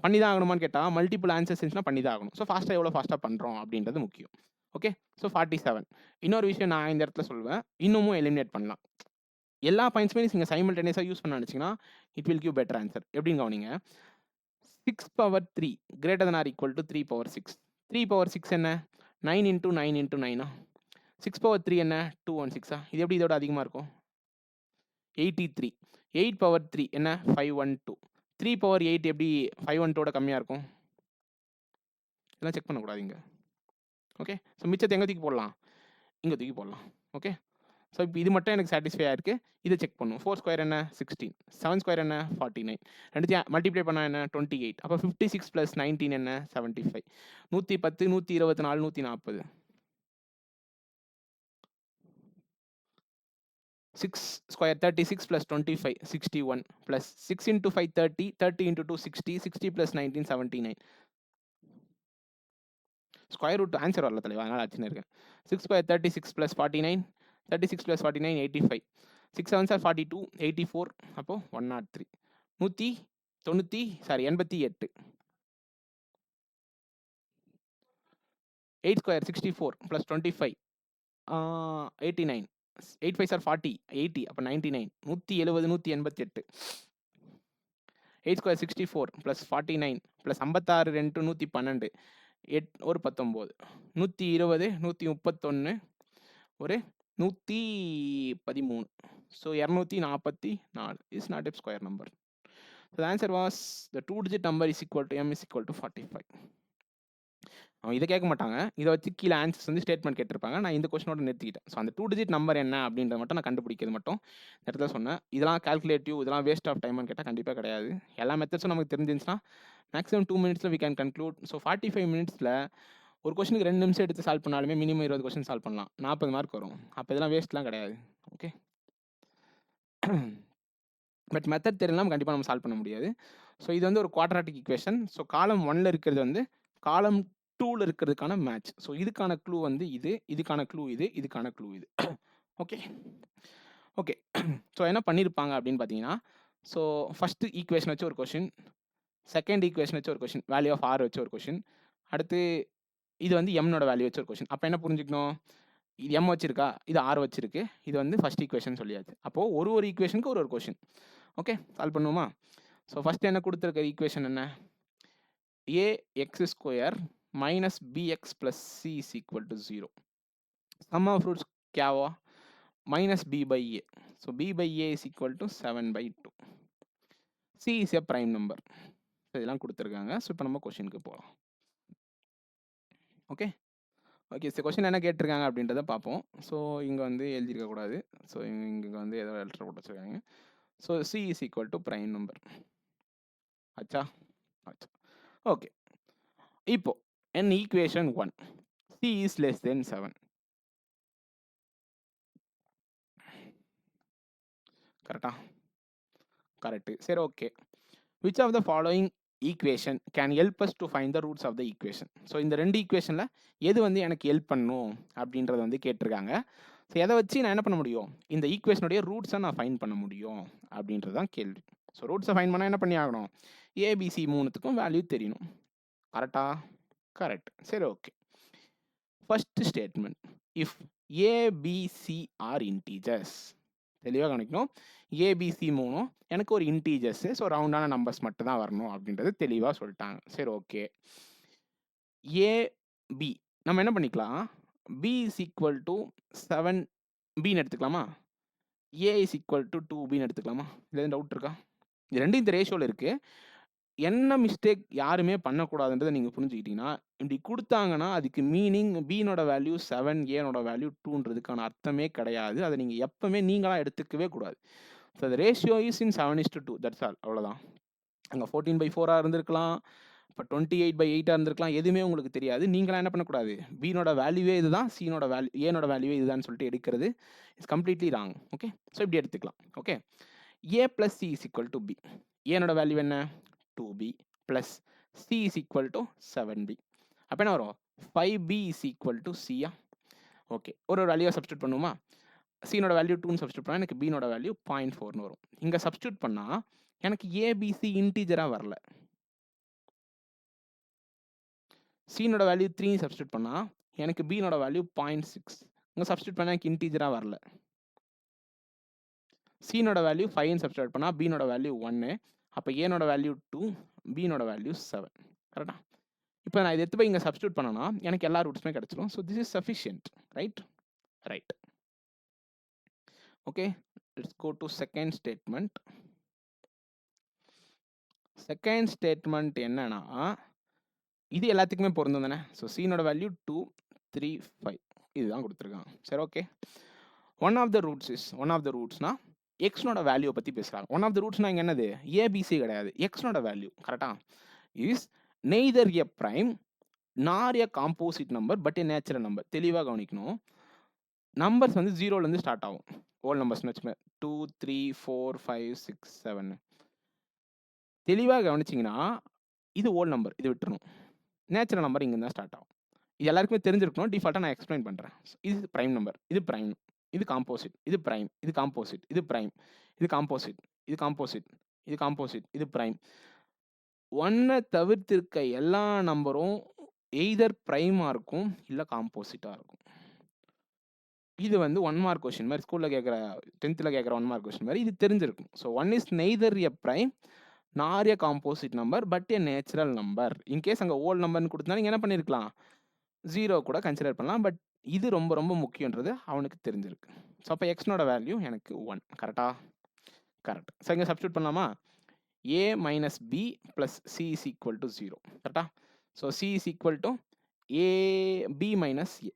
Speaker 1: பண்ணி தான் ஆகணுமான்னு கேட்டால், மல்டிபிள் ஆன்சர்ஸ் இருந்துச்சுன்னா பண்ணி தான் ஆகணும். ஸோ ஃபாஸ்ட்டாக எவ்வளோ ஃபாஸ்ட்டாக பண்ணுறோம் அப்படின்றது முக்கியம். ஓகே. ஸோ 47. இன்னொரு விஷயம் நான் இந்த இடத்துல சொல்வேன், இன்னமும் எலிமினேட் பண்ணலாம். எல்லா பாயிண்ட்ஸுமே நீங்கள் சைமல்டேனியஸாக யூஸ் பண்ண நினச்சிங்கன்னா it will give better answer. எப்படின்னு கவனிங்க. 6 power 3 greater than or equal to 3 power 6. 3 power 6 என்ன 9 into 9 into 9 6 power 3 என்ன 216 இது எப்படி இதோட அதிகமாக இருக்கும் 83. 8 power 3 என்ன 512. 3 power 8 எப்படி 512ஓட கம்மியாக இருக்கும் இதெல்லாம் செக் பண்ணக்கூடாதுங்க. ஓகே, ஸோ மிச்சத்தை எங்கே தூக்கி போடலாம் இங்கே தூக்கி போடலாம். ஓகே, ஸோ இப்போ இது மட்டும் எனக்கு சாட்டிஸ்ஃபை ஆயிருக்கு. இதை செக் பண்ணும். 4 ஸ்கொயர் என்ன 16, 7 ஸ்கொயர் என்ன 49, ரெண்டுத்தையும் மல்டிப்ளை பண்ணால் என்ன 28. அப்போ 56 + 19 என்ன 75. 110, 124, 140. 6 square 36 + 25 61 + 6 into 5 30, 30 into 2 60, 60 + 19 79. Square root answer வரல தலைவா, அதனால் அடிச்சுன்னு இருக்கேன். 6 ஸ்கொயர் 36 + 49, 36 + 49 85. 6 7s are 42, 84. அப்போ 103. 88. 8 ஸ்கொயர் 64 + 25 89. 8 5s are 40, 80. அப்போ 99. 170, 188. 8 ஸ்கொயர் 64 + 49 + 56 2 112. 8 ஒரு 19. 120, 131 ஒரு 113. So 244 is not a square number. So the answer was the 2-digit number is equal to m is equal to 45. அவன் இதை கேட்க மாட்டாங்க, இதை வச்சு கீழே ஆன்சர்ஸ் வந்து ஸ்டேட்மெண்ட் கேட்டிருப்பாங்க. நான் இந்த கொஸ்டினோட நிறுத்திக்கிட்டேன். ஸோ அந்த 2-digit நம்பர் என்ன அப்படின்றத மட்டும் நான் கண்டுபிடிக்கிறது மட்டும் இந்த இடத்துல சொன்னேன். இதெல்லாம் கால்குலேட்டிவ், இதெல்லாம் வேஸ்ட் ஆஃப் டைம்னு கேட்டால் கண்டிப்பாக கிடையாது. எல்லா மெத்தட்ஸும் நமக்கு தெரிஞ்சிருந்துச்சுன்னா மேக்ஸிமம் 2 minutesல we can conclude. ஸோ 45 minutesல ஒரு கொஸ்டினுக்கு 2 நிமிஷம் எடுத்து சால்வ் பண்ணாலுமே மினிமம் 20 கொஸ்டின் சால்வ் பண்ணலாம். 40 மார்க் வரும். அப்போ இதெல்லாம் வேஸ்ட்லாம் கிடையாது. ஓகே, பட் மெத்தட் தெரியலாம் கண்டிப்பாக நம்ம சால்வ் பண்ண முடியாது. ஸோ இது வந்து ஒரு குவாட்ராட்டிக் ஈக்குவேஷன். ஸோ காலம் 1ல் இருக்கிறது வந்து காலம் 2ல் இருக்கிறதுக்கான மேட்ச். ஸோ இதுக்கான க்ளூ வந்து இது, இதுக்கான க்ளூ இது, இதுக்கான க்ளூ இது. ஓகே ஓகே ஸோ என்ன பண்ணியிருப்பாங்க அப்படின்னு பார்த்தீங்கன்னா, ஸோ ஃபஸ்ட்டு ஈக்குவேஷன் வச்சு ஒரு கொஷின், செகண்ட் ஈக்குவேஷன் வச்சு ஒரு கொஷின், வேல்யூ ஆஃப் ஆர் வச்சு ஒரு கொஷின், அடுத்து இது வந்து எம்னோட வேல்யூ வச்சு ஒரு கொஷின். அப்போ என்ன புரிஞ்சுக்கணும், இது எம் வச்சிருக்கா, இது ஆர் வச்சிருக்கு, இது வந்து ஃபஸ்ட் ஈக்குவேஷன் சொல்லியாச்சு. அப்போது ஒரு ஈக்குவேஷனுக்கு ஒரு கொஷின். ஓகே, சால்வ் பண்ணுவோமா? ஸோ ஃபஸ்ட்டு என்ன கொடுத்துருக்க ஈக்குவேஷன் என்ன, ax² - bx + c is equal to 0. Sum of roots क्या हुआ -b/a. So b/a is equal to 7/2. c is a prime number. இதெல்லாம் கொடுத்துருக்காங்க. ஸோ இப்போ நம்ம கொஷினுக்கு போகலாம். ஓகே ஓகே, ஸோ கொஷின் என்ன கேட்டிருக்காங்க அப்படின்றத பார்ப்போம். ஸோ இங்கே வந்து எழுதியிருக்கக்கூடாது. ஸோ இங்கே வந்து ஏதோ லெட்டர் போட்டு வச்சுருக்காங்க. So c is equal to prime number. ஆச்சா ஆச்சா ஓகே, இப்போ in equation 1 c is less than 7. கரெக்டா? கரெக்ட். சரி, okay. which of the following equation can help us to find the roots of the equation? So இந்த ரெண்டு ஈக்குவேஷனில் எது வந்து எனக்கு ஹெல்ப் பண்ணும் அப்படின்றத வந்து கேட்டிருக்காங்க. ஸோ எதை வச்சு நான் என்ன பண்ண முடியும், இந்த ஈக்குவேஷனுடைய ரூட்ஸை நான் ஃபைண்ட் பண்ண முடியும் அப்படின்றது தான் கேள்வி. ஸோ ரூட்ஸை ஃபைண்ட் பண்ணால் என்ன பண்ணி ஆகணும், ஏபிசி மூணுத்துக்கும் வேல்யூ தெரியணும். கரெக்டா? கரெக்ட். சரி, okay. First statement, if a b c are integers, தெளிவாக கவனிக்கணும், ஏபிசி மூணும் எனக்கு ஒரு இன்டீஜர்ஸு, ஸோ ரவுண்டான நம்பர்ஸ் மட்டும் தான் வரணும் அப்படின்றது தெளிவாக சொல்லிட்டாங்க. சரி, ஓகே. ஏபி நம்ம என்ன பண்ணிக்கலாம், பி இஸ் ஈக்குவல் டு 7bன்னு எடுத்துக்கலாமா, ஏ இஸ் ஈக்குவல் டு 2bன்னு எடுத்துக்கலாமா? இது எதுவும் டவுட் இருக்கா? இது ரெண்டும் இந்த ரேஷியோவில் இருக்குது. என்ன மிஸ்டேக் யாருமே பண்ணக்கூடாதுன்றதை நீங்கள் புரிஞ்சுக்கிட்டீங்கன்னா, இப்படி கொடுத்தாங்கன்னா அதுக்கு மீனிங் பினோட வேல்யூ 7, ஏனோட வேல்யூ 2ன்றதுக்கான அர்த்தமே கிடையாது. அதை நீங்கள் எப்பவுமே நீங்களாக எடுத்துக்கவே கூடாது. So the ratio is in 7:2. That's all, அவ்வளோதான். அங்கே 14/4 இருந்திருக்கலாம், இப்போ 28/8 இருந்திருக்கலாம், எதுவுமே உங்களுக்கு தெரியாது. நீங்களாம் என்ன பண்ணக்கூடாது, பினோட வேல்யூவே இதுதான், சினோட வேல்யூ ஏனோட வேல்யூவே இதுதான் சொல்லிட்டு எடுக்கிறது it's completely wrong. Okay, so இப்படி எடுத்துக்கலாம். Okay, A + C is equal to B. ஏனோட வேல்யூ என்ன 2b + c is equal to 7b. அப்போ என்ன வரும், 5b is equal to c. Okay, ஒரு வேல்யூவை சப்ஸ்டியூட் பண்ணுமா, சீனோட வேல்யூ 2ன்னு சப்ஸ்டியூட் பண்ணால் எனக்கு பினோட வேல்யூ 0.4ன்னு வரும். இங்கே சப்ஸ்டியூட் பண்ணால் எனக்கு ஏபிசி இன்டீஜராக வரல. சீனோட வேல்யூ 3 சப்ஸ்டியூட் பண்ணால் எனக்கு பினோட வேல்யூ 0.6. இங்கே சப்ஸ்டியூட் பண்ணால் எனக்கு இன்டீஜராக வரல. சீனோட வேல்யூ 5 சப்ஸ்டிட்யூட் பண்ணா பீனோட வேல்யூ 1, அப்போ ஏனோட வேல்யூ 2, பீனோட வேல்யூ 7. கரெக்டா? இப்போ நான் இதை எடுத்து போய் இங்கே சப்ஸ்டிட்யூட் பண்ணனா எனக்கு எல்லா ரூட்ஸுமே கிடைச்சிடும். So this is sufficient, right? Right. Okay, let's go to second statement. Second statement என்னன்னா, இது எல்லாத்துக்குமே பொருந்தும் தானே? ஸோ சீனோட வேல்யூ 2, 3, 5 இதுதான் கொடுத்துருக்காங்க. சரி, ஓகே. ஒன் ஆஃப் த ரூட்ஸ்னா எக்ஸ்னோட வேல்யூ பற்றி பேசுகிறாங்க. ஒன் ஆஃப் த ரூட்ஸ்னா இங்கே என்னது? ஏபிசி கிடையாது, எக்ஸ்னோட வேல்யூ. கரெக்டா? Is neither a prime nor a composite number but a natural number. தெளிவாக கவனிக்கணும். நம்பர்ஸ் வந்து 0லேருந்து ஸ்டார்ட் ஆகும். ஹோல் நம்பர்ஸ்னு வச்சுக்கோங்க, 2, 3, 4, 5, 6, 7. தெளிவாக கவனிச்சிங்கன்னா இது ஹோல் நம்பர், இது விட்டுறணும். நேச்சுரல் நம்பர் இங்கே தான் ஸ்டார்ட் ஆகும். இது எல்லாருக்குமே தெரிஞ்சிருக்கணும். டிஃபால்ட்டாக நான் எக்ஸ்பிளைன் பண்ணுறேன். இது ப்ரைம் நம்பர், இது ப்ரைம், இது காம்போசிட், இது ப்ரைம், இது காம்போசிட், இது ப்ரைம், இது காம்போசிட், இது காம்போசிட், இது காம்போசிட், இது ப்ரைம். ஒன்றை தவிர்த்திருக்க எல்லா நம்பரும் எய்தர் ப்ரைமாக இருக்கும் இல்லை காம்போசிட்டாக இருக்கும். இது வந்து 1 மார்க் கொஸ்டின் மாதிரி, ஸ்கூலில் கேட்குற 10th கேட்குற 1 மார்க் கொஸ்டின் மாதிரி இது தெரிஞ்சிருக்கும். So 1 is neither a prime nor a composite number but a natural number. In case அங்கே ஓல் நம்பர்னு கொடுத்தா நீங்கள் என்ன பண்ணியிருக்கலாம்? 0 கூட கன்சிடர் பண்ணலாம். பட் இது ரொம்ப ரொம்ப முக்கியன்றது அவனுக்கு தெரிஞ்சிருக்கு. ஸோ அப்போ எக்ஸ்னோட வேல்யூ எனக்கு 1. கரெக்டா? கரெக்ட். ஸோ இங்கே சப்ஸ்டியூட் பண்ணலாமா? a minus b plus c is equal to 0. கரெக்டா? So c is equal to a b minus a.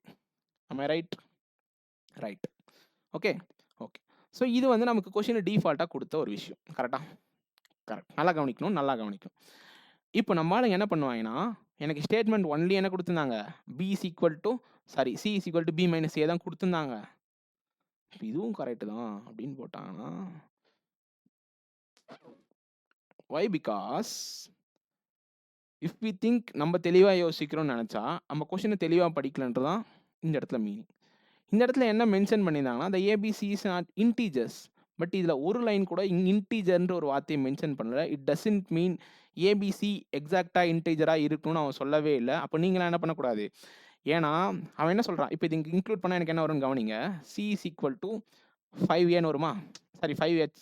Speaker 1: am I right? Right. Okay, okay. So இது வந்து நமக்கு கொஷின் டிஃபால்ட்டாக கொடுத்த ஒரு விஷயம். கரெக்டா? கரெக்ட். நல்லா கவனிக்கணும். இப்போ நம்மளால என்ன பண்ணுவாங்கன்னா, எனக்கு ஸ்டேட்மெண்ட் 1 என்ன கொடுத்துருந்தாங்க? b is equal to c is equal to b minus a தான் கொடுத்துருந்தாங்க. இதுவும் கரெக்ட் தான் அப்படின்னு போட்டாங்கன்னா, why? Because if we think நம்ம தெளிவாக யோசிக்கிறோம்னு நினச்சா நம்ம கொஷினை தெளிவாக படிக்கலன்றதான் இந்த இடத்துல மீனிங். இந்த இடத்துல என்ன மென்ஷன் பண்ணியிருந்தாங்கன்னா, the ABC is not integers. But இதில் ஒரு லைன் கூட இன்டீஜர்ன்ற ஒரு வார்த்தையை மென்ஷன் பண்ணல. இட் டசன்ட் மீன் ஏபிசி எக்ஸாக்டாக இன்டீஜராக இருக்கணும்னு அவன் சொல்லவே இல்லை. அப்போ நீங்களாம் என்ன பண்ணக்கூடாது? ஏன்னா அவன் என்ன சொல்கிறான், இப்போ இது இங்கே இன்க்ளூட் பண்ணால் எனக்கு என்ன வரும்னு கவனிங்க. சி இஸ் ஈக்குவல் டு 5ஏன்னு வருமா? Sorry 5h.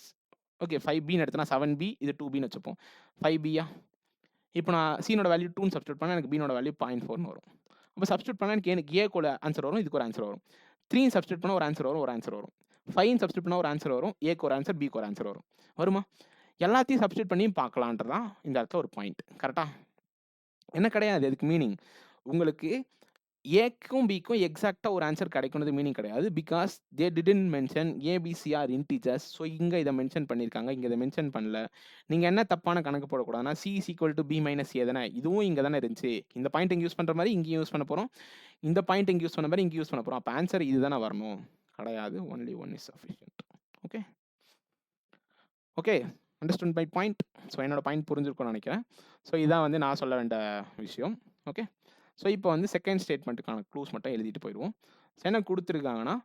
Speaker 1: ஓகே, 5பின்னு எடுத்தனா 7b, இது 2bன்னு வச்சுப்போம். 5bயா? இப்போ நான் சீனோட வேல்யூ 2ன்னு சப்ஸ்டியூட் பண்ணால் எனக்கு பீனோட வேல்யூ 0.4ன்னு வரும். அப்போ சப்ஸ்டியூட் பண்ணால் எனக்கு ஏக்கு ஆன்சர் வரும், இதுக்கு ஒரு ஆன்சர் வரும். 3 சப்ஸ்டியூட் பண்ணால் ஒரு ஆன்சர் வரும். 5 சப்ஸ்டியூட் பண்ணால் ஒரு ஆன்சர் வரும். ஏக்கு ஒரு ஆன்சர், பிக்கு ஒரு ஆன்சர் வருமா? எல்லாத்தையும் சப்ஸ்டியூட் பண்ணி பார்க்கலான்றதான் இந்த இடத்துல ஒரு பாயிண்ட். கரெக்டா? என்ன கிடையாது அதுக்கு மீனிங். உங்களுக்கு ஏக்கும் பிக்கும் எக்ஸாக்டாக ஒரு ஆன்சர் கிடைக்கணுது மீனிங் கிடையாது. Because they didn't mention a b c are integers. So இங்கே இதை மென்ஷன் பண்ணியிருக்காங்க, இங்கே இதை மென்ஷன் பண்ணல. நீங்கள் என்ன தப்பான கணக்கு போடக்கூடாதுன்னா C is equal to B minus A தானே, இதுவும் இங்கே தானே இருந்துச்சு. இந்த பாயிண்ட் இங்கே யூஸ் பண்ணுற மாதிரி இங்கேயும் யூஸ் பண்ண போகிறோம், இந்த பாயிண்ட் இங்கே யூஸ் பண்ண மாதிரி இங்கே யூஸ் பண்ண போகிறோம். அப்போ ஆன்சர் இது தானே வரணும்? கிடையாது. Only 1 is sufficient. Okay, okay, understand my point. So என்னோட பாயிண்ட் புரிஞ்சிருக்கும்னு நினைக்கிறேன். ஸோ இதான் வந்து நான் சொல்ல வேண்டிய விஷயம். ஓகே, ஸோ இப்போ வந்து செகண்ட் ஸ்டேட்மெண்ட்டுக்கான க்ளூஸ் மட்டும் எழுதிட்டு போயிடுவோம். ஸோ என்ன கொடுத்துருக்காங்கன்னா,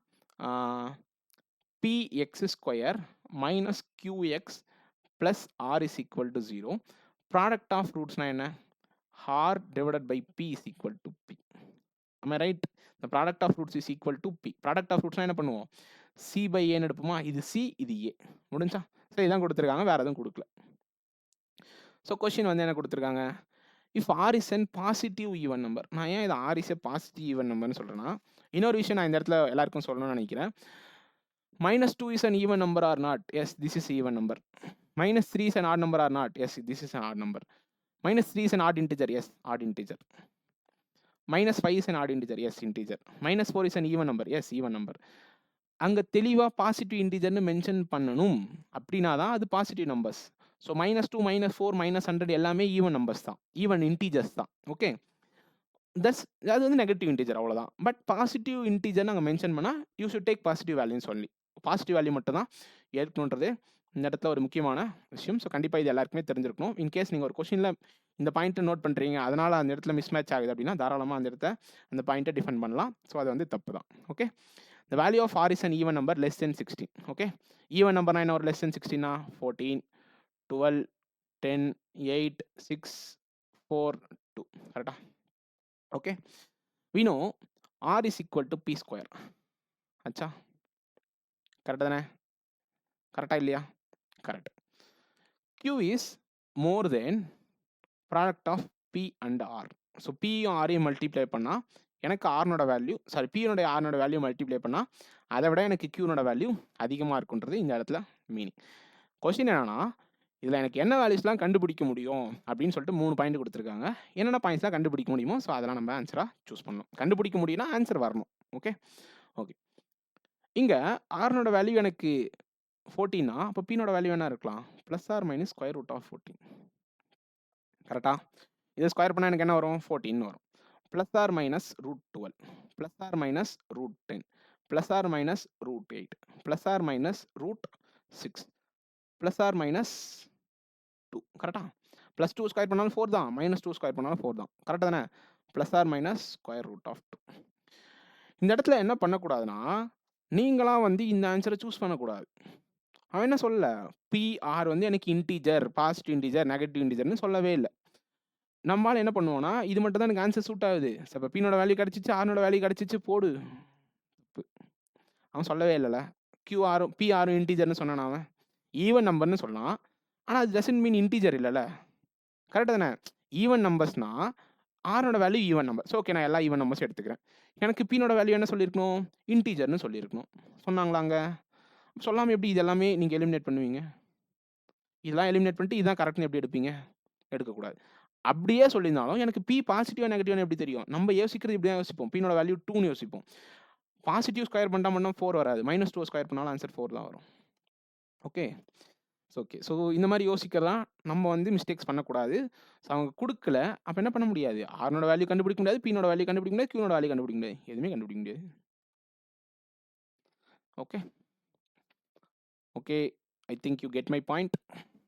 Speaker 1: px² minus qx plus r is equal to 0. Product of ரூட்ஸ்னா என்ன? r divided by p is equal to p. am I right? the product of roots is equal to p. Product of ரூட்ஸ்னா என்ன பண்ணுவோம்? c by a எடுப்போமா? இது c, இது a. முடிஞ்சா? So இதான் கொடுத்துருக்காங்க, வேறு எதுவும் கொடுக்கல. ஸோ கொஷின் வந்து என்ன கொடுத்துருக்காங்க? If R is an positive even number. நான் ஏன் இது R is a positive even நம்பர்னு சொல்கிறேன்னா, இன்னொரு விஷயம் நான் இந்த இடத்துல எல்லாருக்கும் சொல்லணும்னு நினைக்கிறேன். -2 is an even number or not? Yes, this is even number. -3 is an odd number or not? Yes, this is an odd number. -3 is an odd integer? Yes, odd integer. -5 is an odd integer? Yes, integer. -4 is an even number? Yes, even number. அங்கே தெளிவாக positive இன்டிஜர்னு mention பண்ணணும். அப்படின்னா தான் அது positive numbers. So -2, -4, -100 எல்லாமே even numbers தான், even integers தான். Okay, அது வந்து நெகட்டிவ் இன்டீஜர், அவ்வளோதான். பட் பாசிட்டிவ் இன்டீஜர் நாங்கள் மென்ஷன் பண்ணால் யூ ஷுட் டேக் பாசிட்டிவ் வேல்யூன்னு சொல்லி, பாசிட்டிவ் வேல்யூ மட்டும் தான் ஏற்கணுன்றது இந்த இடத்துல ஒரு முக்கியமான விஷயம். ஸோ கண்டிப்பாக இது எல்லாருக்குமே தெரிஞ்சிருக்கணும். இன்கேஸ் நீங்கள் ஒரு கொஷினில் இந்த பாயிண்ட்டை நோட் பண்ணுறீங்க, அதனால் அந்த இடத்துல மிஸ் மேட்ச் ஆகுது அப்படின்னா தாராளமாக அந்த இடத்த அந்த பாயிண்ட்டை டிஃபெண்ட் பண்ணலாம். ஸோ அது வந்து தப்பு தான். Okay, the value of r is an even number less than 16. okay, even number என்ன ஒரு less than 16 14, 12, 10, 8, 6, 4, 2. கரெக்டா? Okay, we know r is equal to p square. அச்சா, கரெக்டா தானே? கரெக்டா இல்லையா? Correct. Q is more than product of P and R. So Pயும் Rயும் மல்டிப்ளை பண்ணால் எனக்கு ஆர்னோட வேல்யூ Pயோட ஆர்னோட வேல்யூ மல்டிப்ளை பண்ணால் அதை விட எனக்கு Qனோட வேல்யூ அதிகமாக இருக்குன்றது இந்த இடத்துல மீனிங். கொஸ்டின் என்னன்னா, இதில் எனக்கு என்ன வேல்யூஸ்லாம் கண்டுபிடிக்க முடியும் அப்படின்னு சொல்லிட்டு 3 பாயிண்ட் கொடுத்துருக்காங்க. என்னென்ன பாயிண்ட்ஸ்லாம் கண்டுபிடிக்க முடியுமோ ஸோ அதெல்லாம் நம்ம ஆன்சராக சூஸ் பண்ணணும். கண்டுபிடிக்க முடியும்னா ஆன்சர் வரணும். Okay okay. இங்கே ஆர்னோட வேல்யூ எனக்கு 14னா அப்போ Pனோட வேல்யூ என்ன இருக்கலாம்? Plus or minus square root of 14. கரெக்டா? இதை ஸ்கொயர் பண்ணால் எனக்கு என்ன வரும்? 14 வரும். Plus or minus root 12, plus or minus root 10, plus or minus root 8, plus or minus root 6, plus or minus 2. கரெக்டா? ப்ளஸ் 2 ஸ்கொயர் பண்ணாலும் 4 தான், மைனஸ் 2 ஸ்கொயர் பண்ணாலும் 4 தான். கரெக்டாக தானே? Plus or minus square root of 2. இந்த இடத்துல என்ன பண்ணக்கூடாதுன்னா, நீங்களாம் வந்து இந்த ஆன்சரை சூஸ் பண்ணக்கூடாது. அவன் என்ன சொல்லல, PR வந்து எனக்கு இன்டீஜர், பாசிட்டிவ் இன்டீஜர், நெகட்டிவ் இன்டீஜர்னு சொல்லவே இல்லை. நம்மளால என்ன பண்ணுவோம்னா, இது மட்டும் தான் எனக்கு ஆன்சர் சூட் ஆகுது. இப்போ Pனோட வேல்யூ கிடச்சிச்சு, ஆர்னோட வேல்யூ கிடச்சிச்சு, போடு. அவன் சொல்லவே இல்லைல்ல. PR இன்டீஜர்னு சொன்னான் அவன். ஈவன் நம்பர்னு சொல்லலாம். ஆனால் அது டசன்ட் மீன் இன்டீஜர் இல்லைல்ல. கரெக்டாக தானே? ஈவன் நம்பர்ஸ்னா ஆர்னோட value even number. So okay, நான் எல்லா ஈவன் நம்பர்ஸ் எடுத்துக்கிறேன். எனக்கு Pனோட வேல்யூ என்ன சொல்லியிருக்கணும்? இன்டீஜர்னு சொல்லியிருக்கணும். சொன்னாங்களாங்க? சொல்லாமல் எப்படி இது எல்லாமே நீங்கள் எலிமினேட் பண்ணுவீங்க? இதெல்லாம் எலிமினேட் பண்ணிட்டு இதுதான் கரெக்ட்னு எப்படி எடுப்பீங்க? எடுக்கக்கூடாது. அப்படியே சொல்லியிருந்தாலும் எனக்கு P பாசிட்டிவா நெகட்டிவ்னு எப்படி தெரியும்? நம்ம யோசிக்கிறது இப்படி தான் யோசிப்போம். Pனோட வேல்யூ 2ன்னு யோசிப்போம். பாசிட்டிவ் ஸ்கொயர் பண்ணால் மட்டும் 4 வராது. -2 ஸ்கொயர் பண்ணாலும் ஆன்சர் 4 தான் வரும். Okay okay. ஸோ இந்த மாதிரி யோசிக்கிறதான் நம்ம வந்து மிஸ்டேக்ஸ் பண்ணக்கூடாது. ஸோ அவங்க கொடுக்கல, அப்போ என்ன பண்ண முடியாது? ஆர்னோட வேல்யூ கண்டுபிடிக்க முடியாது, Pனோட வேல்யூ கண்டுபிடிக்க முடியாது, Qனோட வேல்யூ கண்டுபிடிக்க முடியாது. எதுவுமே கண்டுபிடிக்க முடியாது. Okay okay. I think you get my point.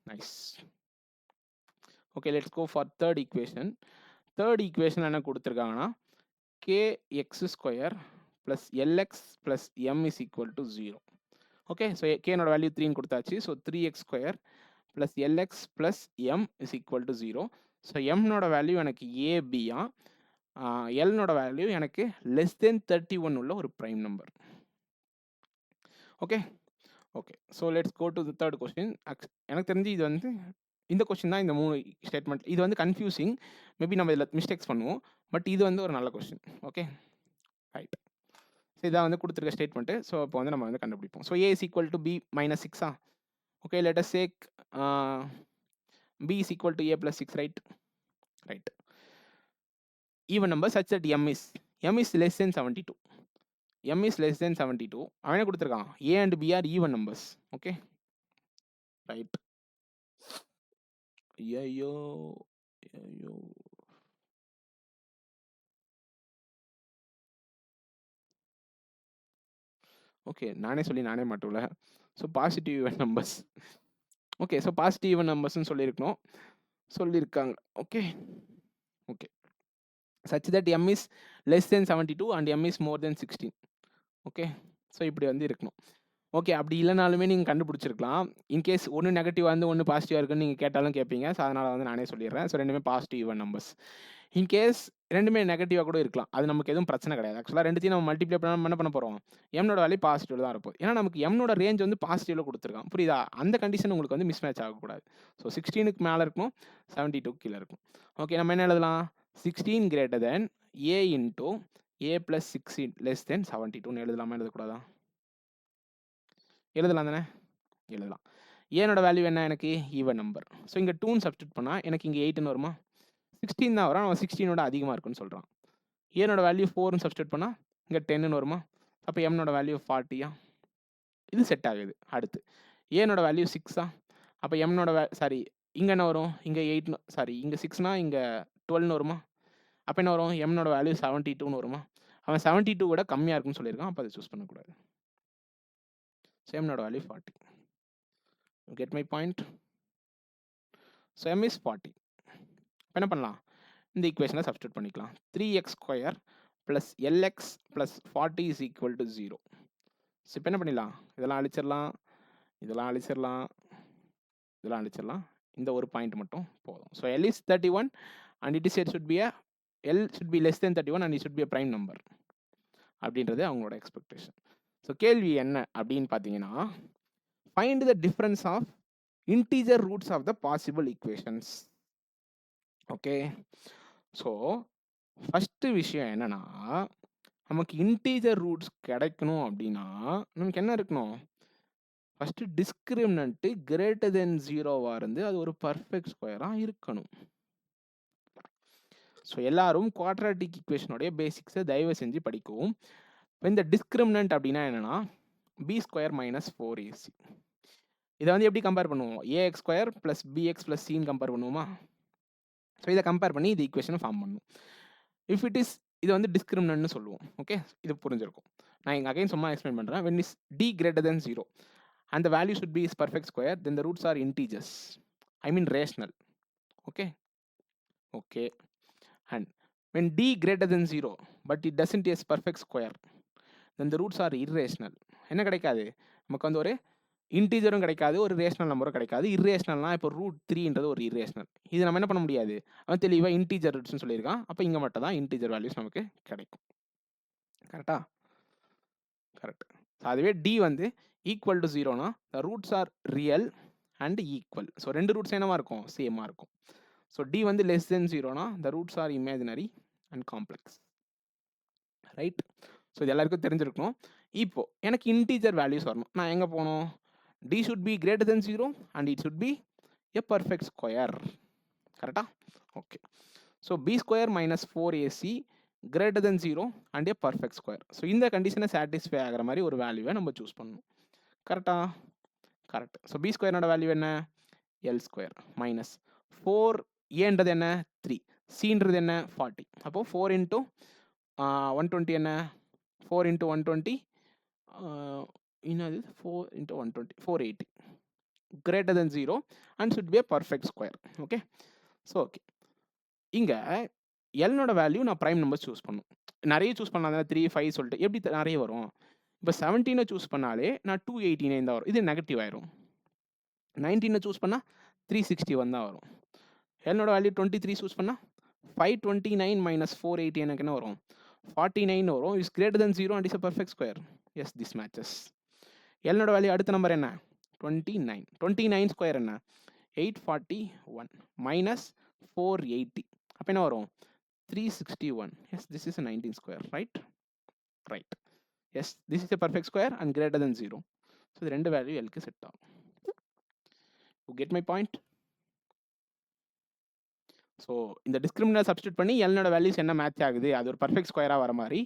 Speaker 1: Nice. Okay, let's go for third equation. Third equation என்ன கொடுத்துருக்காங்கன்னா, kx square plus lx plus m is equal to 0. Okay, so k-நோட value 3ன்னு கொடுத்தாச்சு. So 3x square plus lx plus m is equal to 0. So m-நோட value எனக்கு a,b-ஆ, l-நோட value எனக்கு less than 31 உள்ள ஒரு prime number. Okay okay. So let's go to the third question. எனக்கு தெரிஞ்சு இது வந்து இந்த கொஸ்டின் தான், இந்த 3 ஸ்டேட்மெண்ட். இது வந்து கன்ஃபியூசிங், மேபி நம்ம இதில் மிஸ்டேக்ஸ் பண்ணுவோம். பட் இது வந்து ஒரு நல்ல கொஸ்டின். Okay right. ஸோ இதான் வந்து கொடுத்துருக்க ஸ்டேட்மெண்ட்டு. ஸோ இப்போ வந்து நம்ம வந்து கண்டுபிடிப்போம். So A is equal to B minus 6. Okay, let us take B is equal to A plus 6, right? Right. Even number such that M is less than 72. M is less than 72. அவன் என்ன கொடுத்துருக்கான்? A and B are even numbers. Okay right. ஐயோ ஐயோ. Okay, நானே சொல்லி நானே மாட்டோம்ல. So positive even numbers. Okay, so positive even நம்பர்ஸ்ன்னு சொல்லியிருக்காங்க. Okay okay. such that M is less than 72 and M is more than 16. Okay, so இப்படி வந்து இருக்கணும். ஓகே, அப்படி இல்லைனாலுமே நீங்கள் கண்டுபிடிச்சிருக்கலாம். இன்கேஸ் ஒன்று நெகட்டிவாக இருந்து ஒன்று பாசிட்டிவாக இருக்குன்னு நீங்கள் கேட்டாலும் கேட்பீங்க. ஸோ அதனால் வந்து நானே சொல்லிடுறேன். ஸோ ரெண்டுமே பாசிட்டிவ் ஈவன் நம்பர்ஸ். இன்கேஸ் ரெண்டுமே நெகட்டிவாக கூட இருக்கலாம், அது நமக்கு எதுவும் பிரச்சனை கிடையாது. ஆக்சுவலாக ரெண்டுத்தையும் நம்ம மல்டிப்ளை பண்ண என்ன பண்ண போகிறோம்? எம்னோட வேல்யூ பாசிட்டிவ் தான் இருக்கும். ஏன்னா நமக்கு எம்னோட ரேஞ்ச் வந்து பாசிட்டிவில் கொடுத்துருக்கான். புரியுதா? அந்த கண்டிஷன் உங்களுக்கு வந்து மிஸ் மேட்ச் ஆகக்கூடாது. ஸோ 16க்கு மேலே இருக்கும், 72 கீழே இருக்கும். ஓகே, நம்ம என்ன எழுதலாம்? 16 greater than A into A plus 16 less than 72 எழுதலாமா எழுதக்கூடாதா? எழுதலாம் தானே? எழுதலாம். ஏனோட வேல்யூ என்ன? எனக்கு ஈவன் நம்பர். ஸோ இங்கே 2ன்னு சப்ஸ்டியூட் பண்ணால் எனக்கு இங்கே 8ன்னு வருமா? 16 தான் வரும், அவன் 16ஓட அதிகமாக இருக்குன்னு சொல்கிறான். ஏனோட வேல்யூ 4ன்னு சப்ஸ்டியூட் பண்ணால் இங்கே 10ன்னு வருமா? அப்போ எம்னோட வேல்யூ 40. இது செட் ஆகுது. அடுத்து ஏனோட வேல்யூ 6. அப்போ எம்னோட இங்கே என்ன வரும்? இங்கே 8 இங்கே 6னா இங்கே 12ன்னு வருமா? அப்போ என்ன வரும்? எம்னோட வேல்யூ 72ன்னு வருமா? அவன் 72 விட கம்மியாக இருக்குன்னு சொல்லியிருக்கான். அப்போ அதை சூஸ் பண்ணக்கூடாது. ஸோ எம்னோட value 40. Get my point? So M is 40. இப்போ என்ன பண்ணலாம்? இந்த ஈக்குவேஷனை சப்ஸ்டியூட் பண்ணிக்கலாம். 3x square plus LX plus 40 is equal to 0. So இப்போ என்ன பண்ணிடலாம்? இதெல்லாம் அழிச்சிடலாம், இதெல்லாம் அழிச்சிடலாம். இந்த ஒரு பாயிண்ட் மட்டும் போதும். So L is 31 and it is said L should be less than 31 and it should be a prime number அப்படின்றது அவங்களோட எக்ஸ்பெக்டேஷன். ஸோ கேள்வி என்ன அப்படின்னு பார்த்தீங்கன்னா, find the difference of integer roots of the possible equations. Okay, so first விஷயம் என்னன்னா, நமக்கு integer roots கிடைக்கணும் அப்படின்னா நமக்கு என்ன இருக்கணும்? ஃபஸ்ட்டு டிஸ்கிரிமினன்ட்டு கிரேட்டர் தென் 0வா இருந்து அது ஒரு பர்ஃபெக்ட் ஸ்கொயராக இருக்கணும். ஸோ எல்லாரும் குவாட்ராட்டிக் ஈக்குவேஷனுடைய பேசிக்ஸை தயவு செஞ்சு படிக்கவும். இந்த டிஸ்கிரிமினன்ட் அப்படின்னா என்னன்னா பி ஸ்கொயர் மைனஸ் 4ac. இதை வந்து எப்படி கம்பேர் பண்ணுவோம்? A X square plus B X plus சின்னு கம்பேர் பண்ணுவோமா? ஸோ இதை கம்பேர் பண்ணி இது ஈக்குவேஷனை ஃபார்ம் பண்ணும். இஃப் இட் இஸ் இது வந்து டிஸ்கிரிமினன்ட்னு சொல்லுவோம். ஓகே, இது புரிஞ்சிருக்கும். நான் இங்கே அகைன் சும்மா எக்ஸ்பிளைன் பண்ணுறேன். when is d greater than 0 and the value should be is perfect square, then the roots are integers, I mean rational. Okay, and when d greater than 0 but it doesn't is perfect square, then the roots are irrational. என்ன கிடைக்காது? நமக்கு வந்து ஒரு இன்டீஜரும் கிடைக்காது, ஒரு rational நம்பரும் கிடைக்காது. இர்ரேஷனல்னா இப்போ √3ன்றது ஒரு இர்ரேஷனல். இது நம்ம என்ன பண்ண முடியாது? அவன் தெளிவாக இன்டீஜர் ரூட்ஸ்னு சொல்லியிருக்கான். அப்போ இங்கே மட்டும் தான் இன்டீஜர் வேல்யூஸ் நமக்கு கிடைக்கும். கரெக்டா? கரெக்ட். அதுவே டி வந்து ஈக்குவல் டு 0னா the roots are real and equal. So ரெண்டு ரூட்ஸ் என்னவா இருக்கும்? சேமாக இருக்கும். ஸோ டி வந்து லெஸ் தென் 0னா the roots are imaginary and complex. Right? So இது எல்லாருக்கும் தெரிஞ்சிருக்கணும். இப்போ எனக்கு இன்டீஜர் வேல்யூஸ் வரணும். நான் எங்கே போகணும்? d should be greater than 0 and it should be a perfect square. கரெக்டா? Okay, so b square minus 4ac greater than 0 and a perfect square. So இந்த கண்டிஷனை சாட்டிஸ்ஃபை ஆகிற மாதிரி ஒரு வேல்யூவை நம்ம சூஸ் பண்ணணும். கரெக்டா? கரெக்ட். ஸோ b ஸ்கொயரோட வேல்யூ என்ன? l ஸ்கொயர் மைனஸ் 4ஏன்றது என்ன? 3, cன்றது என்ன? 40. அப்போது 4 into 120 என்ன? 4 into 120 என்னது? 4 into 120 480 greater than 0 and should be a perfect square. Okay, so okay, இங்கே எல்னோட வேல்யூ நான் ப்ரைம் நம்பர் சூஸ் பண்ணும். நிறைய சூஸ் பண்ணாத 3, 5 சொல்லிட்டு எப்படி நிறைய வரும்? இப்போ 17 சூஸ் பண்ணாலே நான் 289 தான் வரும். இது நெகட்டிவ் ஆயிரும். 19 சூஸ் பண்ணால் 361 தான் வரும். எல்னோட வேல்யூ 23 சூஸ் பண்ணால் 529 minus 480 எனக்கு என்ன வரும்? 49 வரும். Is greater than 0 and is a perfect square. Yes, this matches. எல்னோட வேல்யூ அடுத்த நம்பர் என்ன? 29. 29 ஸ்கொயர் என்ன? 841 மைனஸ் 480. அப்போ என்ன வரும்? 361. Yes, this is a 19 square, right? Right. Yes, this is a perfect square and greater than 0. So the ரெண்டு value எல்க்கு set ஆகும். You get my point? So இந்த டிஸ்கிரிமினன்ட் சப்ஸ்டியூட் பண்ணி எல்னோட வேல்யூஸ் என்ன மேட்ச் ஆகுது, அது ஒரு பர்ஃபெக்ட் ஸ்கொயராக வர மாதிரி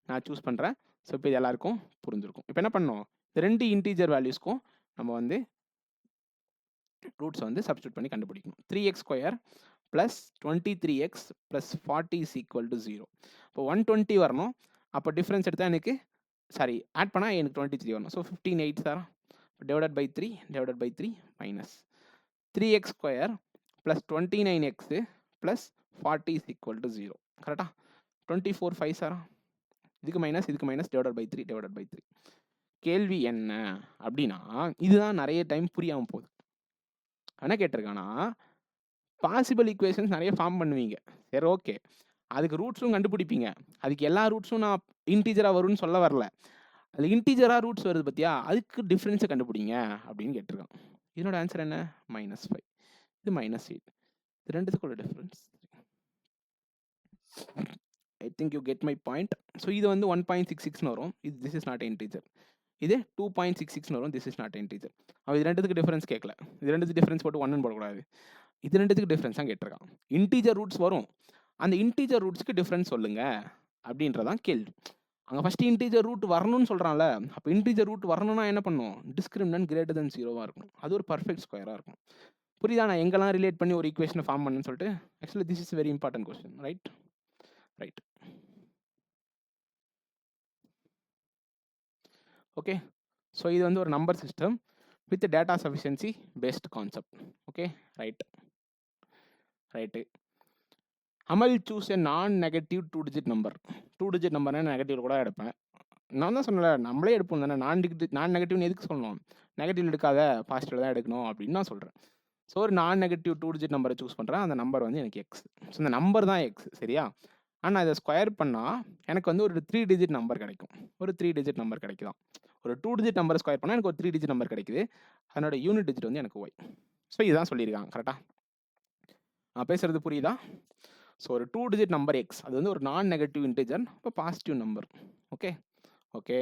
Speaker 1: நான் சூஸ் பண்ணுறேன். ஸோ இப்போ இது எல்லாருக்கும் புரிஞ்சிருக்கும். இப்போ என்ன பண்ணோம்? இந்த ரெண்டு இன்டீஜர் வேல்யூஸ்க்கும் நம்ம வந்து ரூட்ஸ் வந்து சப்ஸ்டியூட் பண்ணி கண்டுபிடிக்கணும். 3x square plus 23x plus 40 is equal to 0. இப்போ 120 வரணும். அப்போ டிஃப்ரென்ஸ் எடுத்தால் எனக்கு ஆட் பண்ணால் எனக்கு 23 வரணும். So 15 sir divided by 3 minus 3x square plus 29x plus 40 is equal to 0. கரெக்டா? 24 5 சாரா, இதுக்கு மைனஸ் டிவைடட் பை 3. கேள்வி என்ன அப்படின்னா, இதுதான் நிறைய டைம் புரியாமல் போகுது. என்ன கேட்டிருக்கானா, பாசிபிள் ஈக்குவேஷன்ஸ் நிறைய ஃபார்ம் பண்ணுவீங்க. சரி, ஓகே, அதுக்கு ரூட்ஸும் கண்டுபிடிப்பீங்க. அதுக்கு எல்லா ரூட்ஸும் நான் இன்டீஜராக வரும்னு சொல்ல வரல. அது இன்டீஜராக ரூட்ஸ் வருது பார்த்தியா, அதுக்கு டிஃப்ரென்ஸை கண்டுபிடிங்க அப்படின்னு கேட்டிருக்கான். இதனோட ஆன்சர் என்ன? -5. இது -8. இது ரெண்டுத்துக்குள்ள difference. I think you get my point. So இது வந்து 1.66 வரும். இது திஸ் இஸ் நாட் இன்டீஜர். இது 2.66 வரும். This is not integer. அவன் இது ரெண்டுத்துக்கு டிஃப்ரென்ஸ் கேட்கல. இது ரெண்டுத்துக்கு டிஃப்ரென்ஸ் போட்டு 1 போடக்கூடாது. இது ரெண்டுத்துக்கு டிஃப்ரென்ஸ் தான் கேட்டிருக்கான். இன்டீஜர் ரூட்ஸ் வரும், அந்த இன்டீஜர் ரூட்ஸ்க்கு டிஃப்ரென்ஸ் சொல்லுங்க அப்படின்றதான் கேள்வி. அங்கே ஃபஸ்ட்டு இன்டீஜர் ரூட் வரணும்னு சொல்கிறான்ல, அப்போ இன்டீஜர் ரூட் வரணும்னா என்ன பண்ணும்? டிஸ்கிரிமினன்ட் கிரேட்டர் தென் 0வாக இருக்கணும். அது ஒரு பர்ஃபெக்ட் ஸ்கொயராக இருக்கும். புரியுதா நான் எங்கெல்லாம் ரிலேட் பண்ணி ஒரு ஈக்குவேஷனை ஃபார்ம் பண்ணுன்னு சொல்லிட்டு? Actually this is very important question. Right. Okay, so இது வந்து ஒரு number system with data sufficiency based concept. Okay, right. Amal choose a non negative 2 digit number. 2 digit நம்பர்னா நெகட்டிவ் கூட எடுப்பேன். நான் தான் சொன்னல, நம்மளே எடுப்போம் தானே. நான் நெகட்டிவ்னு எதுக்கு சொல்லணும்? நெகட்டிவ் எடுக்காத, பாசிட்டிவ் தான் எடுக்கணும் அப்படின்னு நான் சொல்கிறேன். ஸோ ஒரு நான் நெகட்டிவ் 2 digit நம்பரை சூஸ் பண்ணுறேன். அந்த நம்பர் வந்து எனக்கு எக்ஸ். ஸோ இந்த நம்பர் தான் எக்ஸ், சரியா? ஆனால் இதை ஸ்கொயர் பண்ணால் எனக்கு வந்து ஒரு 3 digit நம்பர் கிடைக்கும். ஒரு 3 digit நம்பர் கிடைக்குதான். ஒரு 2 டிஜிட் நம்பர் ஸ்கொயர் பண்ணால் எனக்கு ஒரு 3 டிஜிட் நம்பர் கிடைக்குது. அதனோட யூனிட் டிஜிட் வந்து எனக்கு ஒய். ஸோ இதுதான் சொல்லியிருக்காங்க. கரெக்டாக நான் பேசுகிறது புரியுதா? ஸோ ஒரு 2 டிஜிட் நம்பர் எக்ஸ், அது வந்து ஒரு நான் நெகட்டிவ் இன்டிஜர், இப்போ positive number. Okay okay.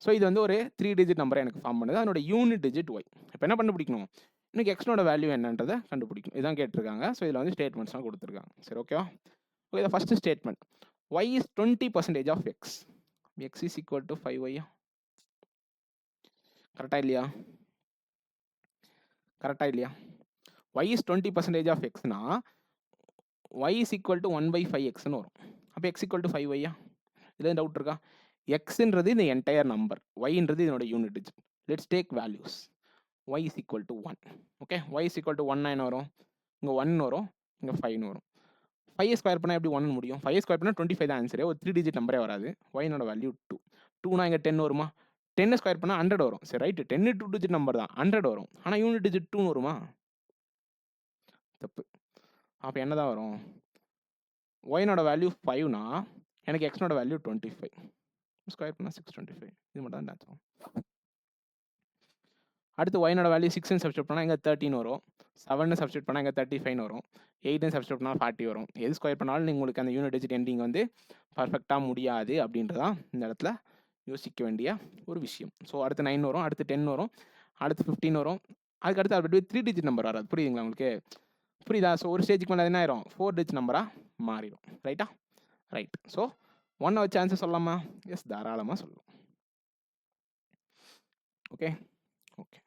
Speaker 1: So இது வந்து ஒரு 3 டிஜிட் நம்பரை எனக்கு ஃபார்ம் பண்ணுது. அதனோட யூனிட் டிஜிட் ஒய். இப்போ என்ன கண்டுபிடிக்கணும்? இன்னைக்கு எக்ஸ்னோட வேல்யூ என்னன்றதை கண்டுபிடிக்கணும். இதான் கேட்டிருக்காங்க. ஸோ இதில் வந்து ஸ்டேட்மெண்ட்ஸ்லாம் கொடுத்துருக்காங்க. சரி ஓகேவா? ஓகே, இதை first statement, y is 20% of x. X is equal to 5y. கரெக்டாக இல்லையா? கரெக்டாக இல்லையா? y is 20% ஆஃப் எக்ஸ்னா y is equal to 1/5xன்னு வரும். அப்போ x equal to 5y. இதில் டவுட் இருக்கா? எக்ஸ்ன்றது இந்த என்டையர் நம்பர், ஒய்ன்றது இதனோட unit digit. Let's take values. y is equal to 1. Okay, y is equal to 1 என்ன வரும்? இங்கே 1 வரும், இங்கே 5 வரும். 5 ஸ்கொயர் பண்ணால் எப்படி 1 முடியும்? 5 ஸ்கொயர் பண்ணால் 25 தான் ஆன்சரே. ஒரு 3 டிஜிட் நம்பரே வராது. ஒய்னோட வேல்யூ 2. 2னா இங்கே 10 வருமா? 10 ஸ்கொயர் பண்ணால் 100 வரும். சரி ரைட்டு, 10 2 டிஜிட் நம்பர் தான், 100 வரும். ஆனால் யூனிட் டிஜிட் 2 வருமா? தப்பு. அப்போ என்ன தான் வரும்? ஒய்னோட வேல்யூ 5னா எனக்கு எக்ஸ்னோட வேல்யூ 25. ஸ்கொயர் பண்ணால் 625. இது மட்டும் தான் ஆன்சர். அடுத்து ஒய்னோட வேல்யூ 6ன்னு சப்ஸ்டியூட் பண்ணால் இங்கே 13 வரும். 7ன்னு சப்ஸ்டியூட் பண்ணால் இங்கே 35 வரும். 8ன்னு சப்ஸ்டியூட் பண்ணால் 40 வரும். எது ஸ்கொயர் பண்ணாலும் உங்களுக்கு அந்த யூனிட் டிஜிட் எண்டிங் வந்து பர்ஃபெக்டாக முடியாது அப்படின்றதான் இந்த இடத்துல யோசிக்க வேண்டிய ஒரு விஷயம். ஸோ அடுத்து 9 வரும், அடுத்து 10 வரும், அடுத்து 15 வரும். அதுக்கடுத்து அப்படி 3 டிஜிட் நம்பர் வராது. புரியுதுங்களா உங்களுக்கு? புரியுதா? ஸோ ஒரு ஸ்டேஜுக்கு மேலே என்ன ஆயிரும்? 4 டிஜிட் நம்பராக மாறிடும். ரைட்டா? ரைட். ஸோ 1 வச்சு ஆன்சர் சொல்லலாமா? எஸ், தாராளமாக சொல்லலாம். Okay okay.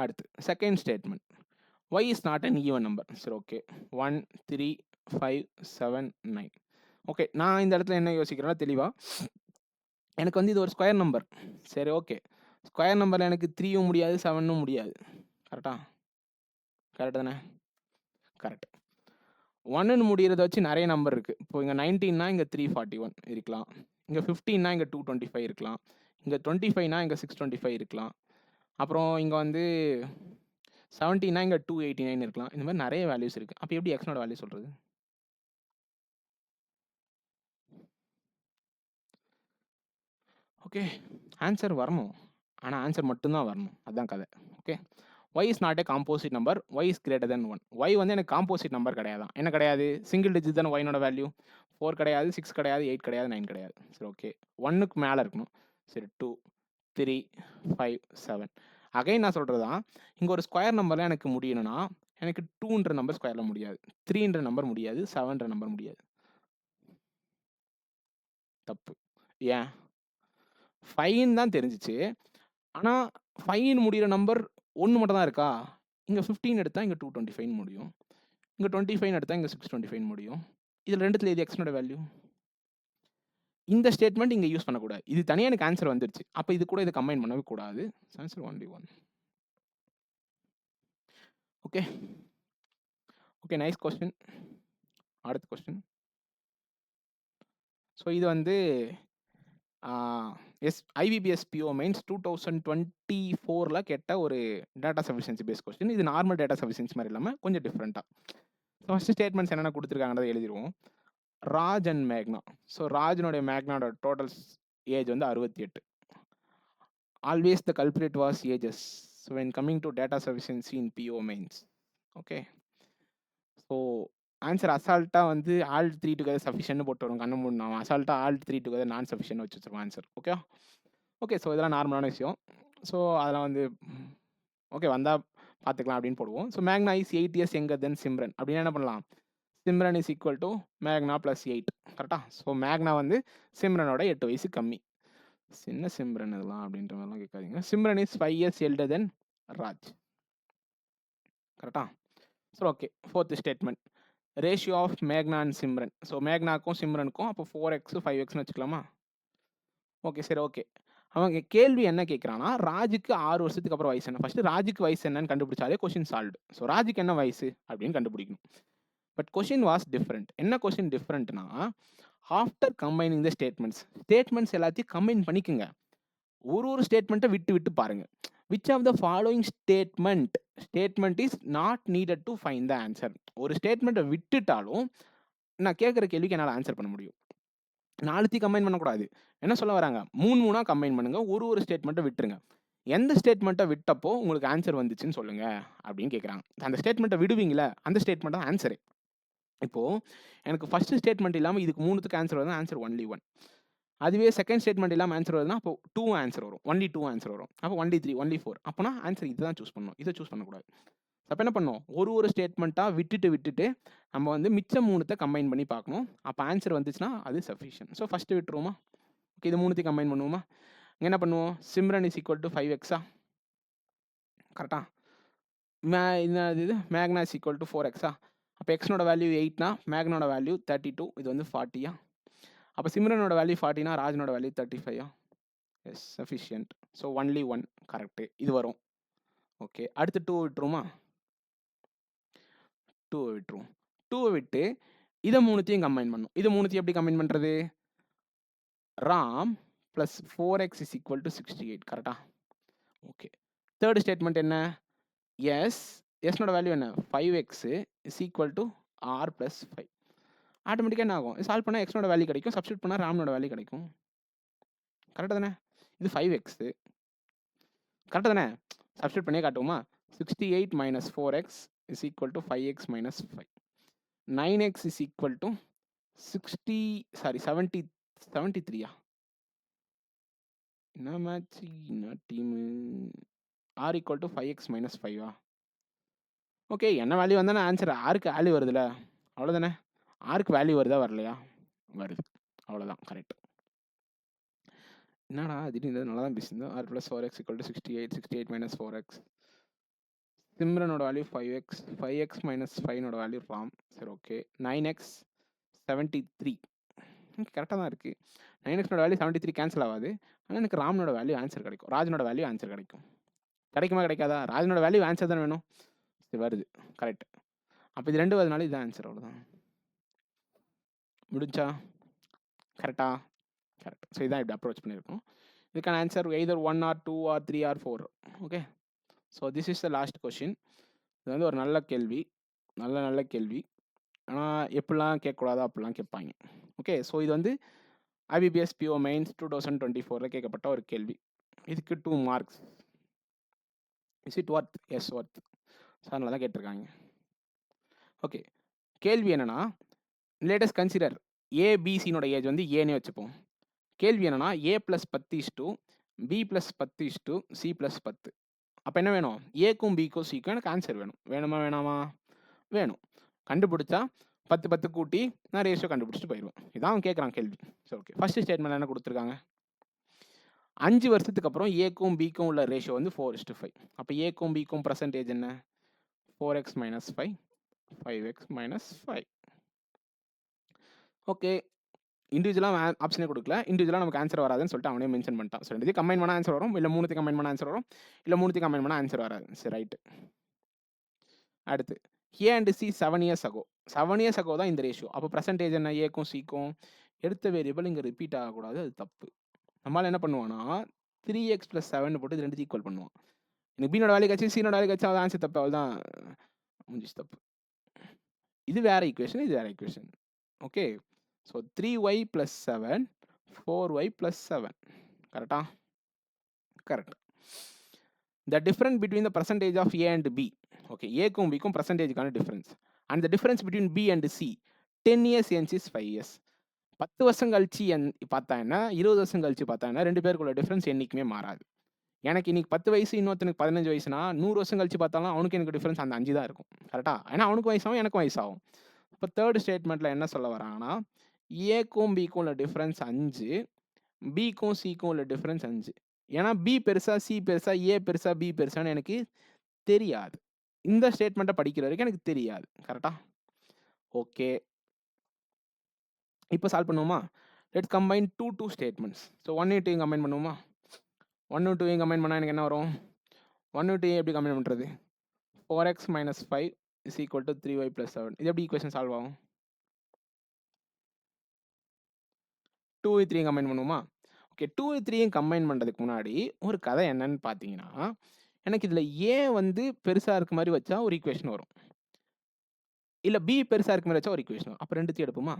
Speaker 1: அடுத்து second statement, y is not an even number. சரி ஓகே. 1 3 5 7 9. ஓகே, நான் இந்த இடத்துல என்ன யோசிக்கிறேன்னா தெளிவாக, எனக்கு வந்து இது ஒரு ஸ்கொயர் நம்பர். சரி ஓகே, ஸ்கொயர் நம்பரில் எனக்கு 3யும் முடியாது, 7ம் முடியாது. கரெக்டா? கரெக்டு தானே? கரெக்ட். 1ன்னு முடிகிறத வச்சு நிறைய நம்பர் இருக்குது. இப்போ இங்கே 19னா இங்கே 341 இருக்கலாம், இங்கே 15னா இங்கே 225 இருக்கலாம், இங்கே 25னா இங்கே 625 இருக்கலாம், அப்புறம் இங்கே வந்து 70னா இங்கே 289 இருக்கலாம். இந்த மாதிரி நிறைய வேல்யூஸ் இருக்குது. அப்போ எப்படி எக்ஸ்னோட வேல்யூ சொல்கிறது? ஓகே, ஆன்சர் வரணும். ஆனால் ஆன்சர் மட்டும்தான் வரணும். அதுதான் கதை. Okay, y is not a composite number, y is greater than 1. Y வந்து எனக்கு காம்போசிட் நம்பர் கிடையாது. என்ன கிடையாது? சிங்கிள் டிஜிட் தானே ஒய்னோட வேல்யூ. 4 கிடையாது, 6 கிடையாது, 8 கிடையாது, 9 கிடையாது. சரி ஓகே, 1க்கு மேலே இருக்கணும். சரி 2 3 5 7. அகைன் நான் சொல்கிறது தான், இங்கே ஒரு ஸ்கொயர் நம்பரில் எனக்கு முடியணும்னா எனக்கு 2ன்ற நம்பர் ஸ்கொயரில் முடியாது, 3ன்ற நம்பர் முடியாது, 7ன்ற நம்பர் முடியாது. தப்பு. ஏன்? 5ன்னு தான் தெரிஞ்சிச்சு. ஆனால் 5ன்னு முடிகிற நம்பர் 1 மட்டும் தான் இருக்கா? இங்கே 15 எடுத்தால் இங்கே 225 முடியும், இங்கே 25 எடுத்தால் இங்கே 625 முடியும். இதில் ரெண்டுத்தில் எது எக்ஸ்னோட வேல்யூ? இந்த ஸ்டேட்மெண்ட் இங்கே யூஸ் பண்ணக்கூடாது. இது தனியாக எனக்கு ஆன்சர் வந்துருச்சு. அப்போ இது கூட இதை கம்பைன் பண்ணவே கூடாது. Answer 1D1. Okay okay, nice question. அடுத்த கொஸ்டின். ஸோ இது வந்து IBPS PO மெயின்ஸ் 2024 கேட்ட ஒரு டேட்டா சஃபிஷியன்சி பேஸ் கொஸ்டின். இது நார்மல் டேட்டா சஃபிஷியன்சி மாதிரி இல்லாமல் கொஞ்சம் டிஃப்ரெண்ட்டாக. ஃபர்ஸ்ட் ஸ்டேட்மெண்ட்ஸ் என்னென்ன கொடுத்துருக்காங்கன்றதை எழுதிடுவோம். ராஜ் அண்ட் மேக்னா. ஸோ ராஜனுடைய மேக்னாவோட டோட்டல் ஏஜ் வந்து 68. Always the culprit was ages when coming to data sufficiency in PO mains. Okay, so answer அசால்ட்டாக வந்து ஆல் 3 டுகெதர் சஃபிஷியன்ட்னு போட்டு வரும். கண்ணு மூணு நான் அசால்ட்டாக ஆல் 3 டுகெதர் நான் சஃபிஷியன்ட் வச்சு வச்சுருவோம் ஆன்சர். Okay okay. ஸோ இதெல்லாம் நார்மலான விஷயம். ஸோ அதெல்லாம் வந்து ஓகே வந்தால் பார்த்துக்கலாம் அப்படின்னு போடுவோம். ஸோ மேக்னா is 8 years younger than Simran. அப்படின்னா என்ன பண்ணலாம்? சிம்ரன் இஸ் ஈக்குவல் டு மேக்னா ப்ளஸ் 8. கரெக்டாக? ஸோ மேக்னா வந்து சிம்ரனோட 8 வயசு கம்மி. சின்ன சிம்ரன் இதெல்லாம் அப்படின்ற மாதிரிலாம் கேட்காதீங்க. Simran is 5 years elder than Raj. கரெக்டா? So okay, fourth statement, ratio of மேக்னா அண்ட் சிம்ரன். ஸோ மேக்னாக்கும் சிம்ரனுக்கும் அப்போ 4x 5xன்னு வச்சுக்கலாமா? ஓகே சரி ஓகே. அவங்க கேள்வி என்ன கேட்குறான்னா, ராஜுக்கு 6 வருஷத்துக்கு அப்புறம் வயசு என்ன? ஃபஸ்ட்டு ராஜுக்கு வயசு என்னன்னு கண்டுபிடிச்சாலே கொஷின் சால்வ்டு. ஸோ ராஜுக்கு என்ன வயசு அப்படின்னு கண்டுபிடிக்கணும். But question was different. என்ன கொஷின் டிஃப்ரெண்ட்னா, ஆஃப்டர் கம்பைனிங் த ஸ்டேட்மெண்ட்ஸ் எல்லாத்தையும் கம்பைன் பண்ணிக்கோங்க. ஒரு ஸ்டேட்மெண்ட்டை விட்டு விட்டு பாருங்க. Which of the following statement is not needed to find the answer. ஒரு ஸ்டேட்மெண்ட்டை விட்டுட்டாலும் நான் கேட்குற கேள்விக்கு என்னால் ஆன்சர் பண்ண முடியும். 4த்தையும் கம்பைன் பண்ணக்கூடாது. என்ன சொல்ல வராங்க? 3 3ஆ கம்பைன் பண்ணுங்க. ஒரு ஸ்டேட்மெண்ட்ட விட்டுருங்க. எந்த ஸ்டேட்மெண்ட்ட விட்டப்போ உங்களுக்கு ஆன்ஸர் வந்துச்சுன்னு சொல்லுங்க அப்படின்னு கேட்குறாங்க. அந்த ஸ்டேட்மெண்ட்ட விடுவீங்கல்ல, அந்த ஸ்டேட்மெண்ட் தான் ஆன்ஸரே. இப்போ எனக்கு ஃபர்ஸ்ட் ஸ்டேட்மெண்ட் இல்லாம இதுக்கு 3த்துக்கு ஆன்ஸர் வருதுன்னா ஆன்ஸர் ஒன்லி 1. அதுவே செகண்ட் ஸ்டேட்மெண்ட் இல்லாம ஆன்ஸர் வருதுன்னா அப்போ 2 ஆன்ஸர் வரும். ஒன்லி 2 ஆன்ஸர் வரும். அப்போ ஒன்லி 3, ஒன்லி 4. அப்போனா ஆன்ஸர் இதுதான் சூஸ் பண்ணணும். இத சூஸ் பண்ணக்கூடாது. அப்ப என்ன பண்ணணும்? ஒரு ஸ்டேட்மெண்ட்டா விட்டுட்டு நம்ம வந்து மிச்சம் 3த்த கம்பைன் பண்ணி பார்க்கணும். அப்ப ஆன்ஸர் வந்துச்சுன்னா அது சஃபிஷியன்ட். ஸோ ஃபர்ஸ்ட் விட்டுருவோமா? ஓகே, இது 3த்தையும் கம்பைன் பண்ணுவோமா? இங்க என்ன பண்ணுவோம்? Simran is equal to 5x கரெக்ட்டா? இது மேக்னா இஸ் ஈக்குவல் டு 4x அப்ப எக்ஸ்னோட வேல்யூ 8னா மேக்னோட வேல்யூ 32 இது வந்து 40 அப்ப சிம்ரனோட வேல்யூ 40னா ராஜ்னோட value 35 yes sufficient. So only 1 correct. இது வரும். ஓகே, அடுத்து 2 விட்டுருமா? 2 விட்டுருவோம். 2 விட்டு இத 3த்தையும் கம்பைன் பண்ணணும். இத 3த்தையும் எப்படி கம்பைன் பண்றது? Ram plus 4x is equal to 68 கரெக்டா? ஓகே, தேர்ட் ஸ்டேட்மெண்ட் என்ன? எஸ்னோட வேல்யூ என்ன? 5x is equal to r plus 5. ஆட்டோமேட்டிக்காக என்ன ஆகும்? சால்வ் பண்ணால் எக்ஸ்னோட வேல்யூ கிடைக்கும். சப்ஸ்டியூட் பண்ணால் ராமனோட வேல்யூ கிடைக்கும். கரெக்டாக தானே? இது 5x கரெக்டாக தானே? சப்ஸ்டியூட் பண்ணியே காட்டுவோமா? 68 minus 4x is equal to 5x minus 5. 9x is equal to 73 என்ன மேட்ச் என்ன team? R equal to 5x minus 5 okay, என்ன வேல்யூ வந்தானே ஆன்சர் ஆருக்கு வேல்யூ வருதுல்ல, அவ்வளோதானே? ஆருக்கு வேல்யூ வருதா வரலையா? வருது, அவ்வளோதான் கரெக்ட். என்னடா திடீர்னு நல்லா தான் பேசியிருந்தோம். R plus 4x equal to 68 minus 4x. சிம்ரனோட வேல்யூ 5x மைனஸ் 5நோட வேல்யூ ராம். சரி ஓகே, 9x 73 கரெக்டாக தான் இருக்குது. 9xனோட வேல்யூ 73 கேன்சல் ஆகாது. ஆனால் எனக்கு ராமனோட வேல்யூ ஆன்சர் கிடைக்கும். ராஜனோட வேல்யூ ஆன்சர் கிடைக்கும். கிடைக்குமா கிடைக்காதா? ராஜனோட வேல்யூ ஆன்சர் தானே வேணும். சரி வருது கரெக்ட். அப்போ இது 2 வருதுனால இதுதான் ஆன்சர், அவ்வளோதான். முடிஞ்சா? கரெக்டா? கரெக்ட். ஸோ இதான் இப்படி அப்ரோச் பண்ணியிருக்கோம். இதுக்கான answer either 1 or 2 or 3 or 4. Okay, so this is the last question. இது வந்து ஒரு நல்ல கேள்வி, நல்ல கேள்வி. ஆனால் எப்படிலாம் கேட்கக்கூடாதோ அப்படிலாம் கேட்பாங்க. ஓகே, ஸோ இது வந்து IBPS PO மெயின்ஸ் 2024 கேட்கப்பட்ட ஒரு கேள்வி. இதுக்கு 2 marks. Is it worth? Yes worth. So அதனால தான் கேட்டிருக்காங்க. ஓகே, கேள்வி என்னன்னா, லேட்டஸ்ட் கன்சிடர் ஏபிசினோட ஏஜ் வந்து ஏன்னே வச்சுப்போம். கேள்வி என்னன்னா, A + 10 B + 10 C + 10. அப்போ என்ன வேணும்? ஏக்கும் பிக்கும் சிக்கும் எனக்கு ஆன்சர் வேணும். வேணுமா வேணாமா? வேணும். கண்டுபிடிச்சா 10 10 கூட்டி நான் ரேஷியோ கண்டுபிடிச்சிட்டு போயிடுவேன். இதான் அவன் கேட்குறான் கேள்வி. சரி ஓகே, ஃபர்ஸ்ட் ஸ்டேட்மெண்ட் என்ன கொடுத்துருக்காங்க? 5 வருஷத்துக்கு அப்புறம் ஏக்கும் பிக்கும் உள்ள ரேஷியோ வந்து 4:5. அப்போ ஏக்கும் பிக்கும் பர்சன்டேஜ் என்ன? 4x - 5 5x - 5. ஓகே, இண்டிவிஜுவலாக ஆப்ஷனே கொடுக்கல. இண்டிவிஜுவலாக நமக்கு ஆன்சர் வராதுன்னு சொல்லிட்டு அவனே மென்ஷன் பண்ணிட்டான். ஸோ 2 கம்பைன் பண்ணால் ஆன்சர் வரும், இல்லை 3 கம்பைன் பண்ணால் ஆன்சர் வரும், இல்லை 3 கம்பைன் பண்ணால் ஆன்சர் வராது. சரி ரைட்டு. அடுத்து A and C 7 years ago. 7 years ago தான் இந்த ரேஷியோ. அப்போ பர்சன்டேஜ் என்ன? ஏக்கும் சிக்கும் எடுத்த வேரியபிள் இங்கே ரிப்பீட் ஆகக்கூடாது, அது தப்பு. நம்மளால் என்ன பண்ணுவான்னா 3x + 7 போட்டு இது 2 ஈக்குவல் பண்ணுவான். எனக்கு பீனோட வேல்யூ கட்சி சீனோட வேல்யூ கட்சி அது ஆன்சர் தப்பு, அவள் தான் முடிஞ்சு தப்பு. இது வேற ஈக்குவேஷன், இது வேற equation. Okay, so 3y + 7 4y + 7 கரெக்டா? Correct. The difference between the percentage of A and B. Okay, ஏக்கும் பிக்கும் பர்சன்டேஜுக்கான difference. And the difference between B and C 10 years hence is 5 years. 10 வருஷம் கழிச்சு பார்த்தா என்ன, 20 வருஷம் கழிச்சு பார்த்தா என்ன, 2 பேருக்குள்ள டிஃபரன்ஸ் என்றைக்குமே மாறாது. எனக்கு இன்னைக்கு 10 வயசு, இன்னொருத்தனுக்கு 15 வயசுனா 100 வருஷம் கழிச்சு பார்த்தாலும் அவனுக்கு எனக்கு டிஃபரன்ஸ் அந்த 5 தான் இருக்கும். கரெக்டா? ஏன்னா அவனுக்கு வயசாகும், எனக்கும் வயசாகும். இப்போ தேர்ட் ஸ்டேட்மெண்ட்டில் என்ன சொல்ல வராங்கன்னா, ஏக்கும் பிக்கும் உள்ள டிஃபரன்ஸ் 5, பிக்கும் சிக்கும் உள்ள டிஃபரன்ஸ் 5. ஏன்னா பி பெருசா, சி பெருசா, ஏ பெருசா, பி பெருசான்னு எனக்கு தெரியாது. இந்த ஸ்டேட்மெண்ட்டை படிக்கிற வரைக்கும் எனக்கு தெரியாது. கரெக்டா? ஓகே, இப்போ சால்வ் பண்ணுவோமா? Let's combine 2 statements. So 1 2 combine பண்ணுவோமா? 1 2 கம்பைன் பண்ணால் எனக்கு என்ன வரும்? 1 2 எப்படி கம்பைன் பண்ணுறது? 4x - 5 is equal to 3y + 7. இது எப்படி ஈக்குவேஷன் சால்வ் ஆகும்? 2 3 கம்பைன் பண்ணுவோமா? ஓகே, 2 3 கம்பைன் பண்ணுறதுக்கு முன்னாடி ஒரு கதை என்னன்னு பார்த்தீங்கன்னா, எனக்கு இதில் ஏ வந்து பெருசாக இருக்க மாதிரி வச்சா ஒரு ஈக்குவேஷன் வரும், இல்லை பி பெருசாக இருக்க மாதிரி வச்சா ஒரு ஈக்குவேஷன் வரும். அப்போ 2த்தையும் எடுப்போமா?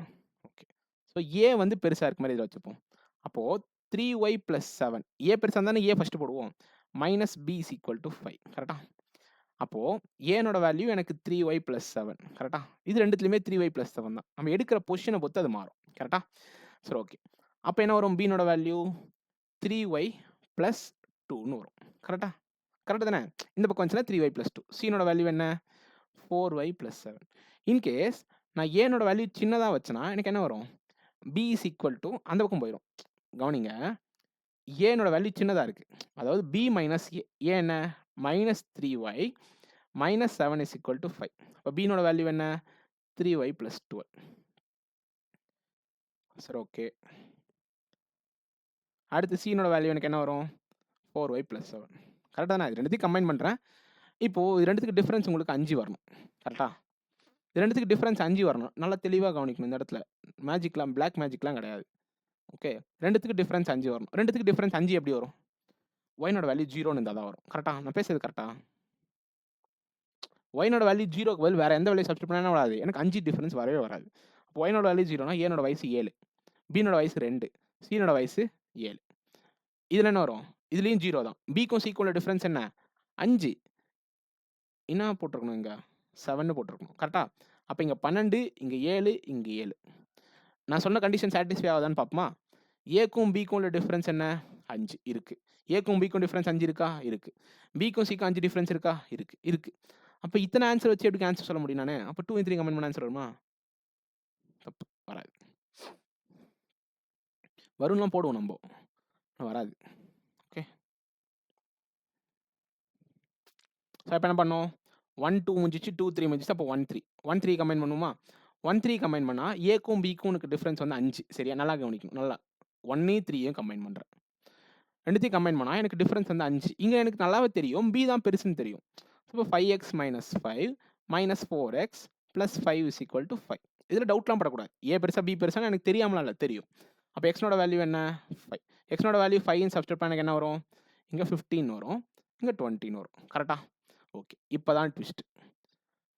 Speaker 1: ஓகே, ஸோ ஸோ ஏ வந்து பெருசா இருக்க மாரி இதில வச்சுப்போம். அப்போ 3y + 7 ஏ பெருசா இருந்தானே ஏ ஃபர்ஸ்ட்டு போடுவோம். - b = 5 கரெக்ட்டா? அப்போ ஏனோட வேல்யூ எனக்கு 3y + 7 கரெக்ட்டா? இது 2த்துலயுமே 3y + 7 தான். நம்ம எடுக்கிற பொசிஷன பொறுத்து அது மாறும். கரெக்ட்டா? சரி ஓகே. அப்ப என்ன வரும் b னோட வேல்யூ 3y + 2ன்னு வரும். கரெக்ட்டா? கரெக்ட் தானே? இந்த பக்கம் வந்துச்சுன்னா 3y + 2. c னோட வேல்யூ என்ன? 4y + 7. இன் கேஸ் நான் a னோட வேல்யூ சின்னதா வச்சேன்னா, எனக்கு என்ன வரும்? b = அந்த பக்கம் போயிரும். கவனிங்க. a னோட வேல்யூ சின்னதா இருக்கு. அதாவது b - a a என்ன? -3y - 7 = 5. அப்ப b னோட வேல்யூ என்ன? 3y + 12. சரி ஓகே. அடுத்து c னோட வேல்யூ எனக்கு என்ன வரும்? 4y + 7. கரெக்ட்டா தானே? இது 2த்தையும் கம்பைன் பண்றேன். இப்போ இது 2த்துக்கு டிஃபரன்ஸ் உங்களுக்கு 5 வரணும். கரெக்ட்டா? இது 2த்துக்கு டிஃபரன்ஸ் 5 வரணும். நல்லா தெளிவா கவனிக்கணும் இந்த இடத்துல. பிளாக் மேஜிக்லாம் கிடையாது. ஓகே. 2த்துக்கு டிஃபரன்ஸ் 5 வரணும். 2த்துக்கு டிஃபரன்ஸ் 5 எப்படி வரும்? y னோட வேல்யூ 0ன்னு இருந்தா தான் வரும். கரெக்ட்டா? நான் பேசுறது கரெக்ட்டா? y னோட வேல்யூ 0க்கு பதில் வேற எந்த வேல்யூ சப்ஸ்டிட்யூட் பண்ணா வராது. எனக்கு 5 டிஃபரன்ஸ் வரவே வராது. அப்போ y னோட வேல்யூ 0னா a னோட வயசு 7, b னோட வயசு 2, c னோட வயசு 7. இதுல என்ன வரும்? இதுலயும் 0 தான். bக்கும் cக்கும் உள்ள டிஃபரன்ஸ் என்ன? 5. என்ன போட்டுருக்கணும் இங்க? 7ன்னு போட்டுருக்கணும். கரெக்ட்டா? அப்ப இங்க 12, இங்க 7, இங்க 7. நான் சொன்ன கண்டிஷன் சாட்டிஸ்ஃபை ஆகுதான்னு பார்ப்போமா? ஏக்கும் பிக்கும் உள்ள டிஃபரன்ஸ் என்ன? 5 இருக்கு. ஏக்கும் பிக்கும் டிஃபரன்ஸ் 5 இருக்கா? இருக்கு. பிக்கும் சிக்கும் 5 டிஃபரன்ஸ் இருக்கா? இருக்கு. இருக்கு. அப்ப இத்தன ஆன்ஸர் வச்சு எப்படி ஆன்ஸர் சொல்ல முடியும் நானு? அப்ப 2 3 கம்பைன் பண்ணா ஆன்ஸர் வருமா? தப்பு. வராது. வரும்லாம் போடுவோம் நம்போ. வராது. ஓகே. ஸோ இப்ப என்ன பண்ணோம்? 1 2 முடிஞ்சிச்சு. 2 3 முடிஞ்சிச்சு. அப்போ 1 3. 1 3 கம்பைன் பண்ணுவோமா? 1 3 கம்பைன் பண்ணா ஏக்கும் பிக்கும் உனக்கு டிஃபரன்ஸ் வந்து 5. சரியா? நல்லா கவனிக்கணும். நல்லா. 1யும் 3யும் கம்பைன் பண்றேன். 2த்தையும் கம்பைன் பண்ணா எனக்கு டிஃபரன்ஸ் வந்து 5. இங்க எனக்கு நல்லாவே தெரியும். b தான் பெருசுன்னு தெரியும். இப்போ 5x - 5 - 4x + 5 = 5. இதுல டவுட்லாம் படக்கூடாது. a பெருசா, b பெருசான்னு எனக்கு தெரியாமலாம் இல்ல. தெரியும். அப்ப x னோட வேல்யூ என்ன? 5. x னோட வேல்யூ 5ன்னு சப்ஸ்டிட்யூட் பண்ணா எனக்கு என்ன வரும்? இங்க 15 வரும். இங்க 20ன்னு வரும். கரெக்ட்டா? ஓகே. இப்ப தான் ட்விஸ்ட்.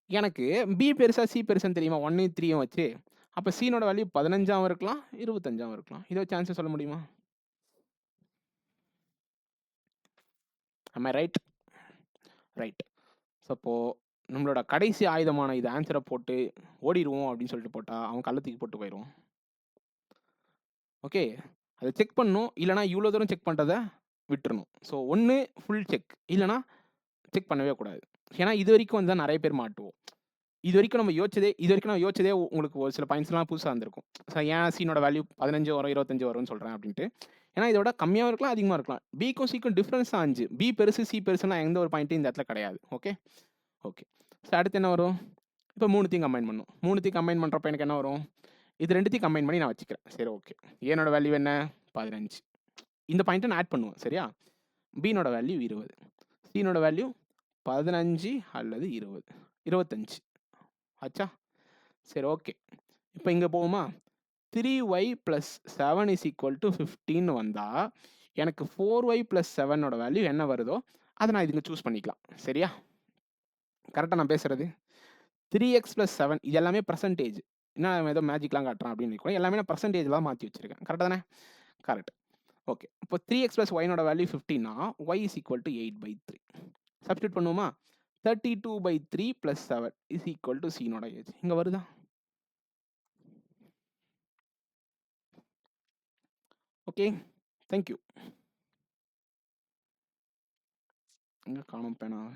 Speaker 1: எனக்கு b பெருசா, c பெருசான்னு தெரியுமா? 1யும் 3யும் வச்சு. அப்ப c னோட வேல்யூ 15ஆவும் இருக்கலாம், 25ஆவும் இருக்கலாம். இத வச்சு ஆன்ஸர் சொல்ல முடியுமா? ஆம் ஐ ரைட்? ரைட். ஸோ அப்போ நம்மளோட கடைசி ஆயுதமான இது ஆன்ஸர போட்டு ஓடிருவோம் அப்படின்னு சொல்லிட்டு போட்டா, அவன் கல்ல தூக்கி போட்டு போயிருவான். ஓகே. அத செக் பண்ணணும். இல்லன்னா இவ்ளோ தூரம் செக் பண்றத விட்டுறணும். ஸோ ஒண்ணு ஃபுல் செக். இல்லன்னா செக் பண்ணவே கூடாது. ஏன்னா இதுவரைக்கும் வந்து தான் நெறைய பேர் மாட்டுவோம். இதுவரைக்கும் நான் யோசிச்சதே உங்களுக்கு ஒரு சில பாயிண்ட்ஸ்லாம் புதுசா இருந்திருக்கும். ஏன் சி னோட வேல்யூ 15 வரும், 25 வரும்னு சொல்றேன் அப்படின்ட்டு. ஏன்னா இதோட கம்மியாவும் இருக்கலாம், அதிகமா இருக்கலாம். பிக்கும் சிக்கும் டிஃபரன்ஸ் தான் 5. பி பெருசு, சி பெருசுலாம் எந்த ஒரு பாயிண்ட்டும் இந்த இடத்துல கிடையாது. ஓகே. ஓகே. ஸோ அடுத்து என்ன வரும்? இப்போ 3த்தையும் கம்பைன் பண்ணணும். 3த்தையும் கம்பைன் பண்றப்ப எனக்கு என்ன வரும்? இது 2த்தையும் கம்பைன் பண்ணி நான் வச்சுக்கிறேன். சரி ஓகே. ஏனோட வேல்யூ என்ன? 15. இந்த பாயிண்ட்ட நான் ஆட் பண்ணுவேன். சரியா? பி னோட வேல்யூ 20. சி னோட வேல்யூ 15 அல்லது 20. 25. ஆச்சா? சரி ஓகே. இப்ப இங்க போவோமா? 3y + 7 = 15ன்னு வந்தா, எனக்கு 4y + 7 ஓட வேல்யூ என்ன வருதோ, அத நான் இதுங்க சூஸ் பண்ணிக்கலாம். சரியா? கரெக்ட்டா நான் பேசுறது? 3x + 7 இது எல்லாமே பெர்சன்டேஜ். என்ன அவன் ஏதோ மேஜிக்லாம் காட்டுறான் அப்படின்னு நினைக்கக்கூடாது. எல்லாமே நான் பெர்சன்டேஜ்ல தான் மாத்தி வச்சிருக்கேன். கரெக்ட்டா தானே? கரெக்ட். ஓகே. இப்போ 3x + y னோட வேல்யூ 15னா, y = 8/3. சப்ஸ்டிட்யூட் பண்ணுவோமா? 32/3 + 7 = c னோட ஏஜ். இங்க வருதா? ஓகே. Thank you. எங்க காணோம் பேனாவ?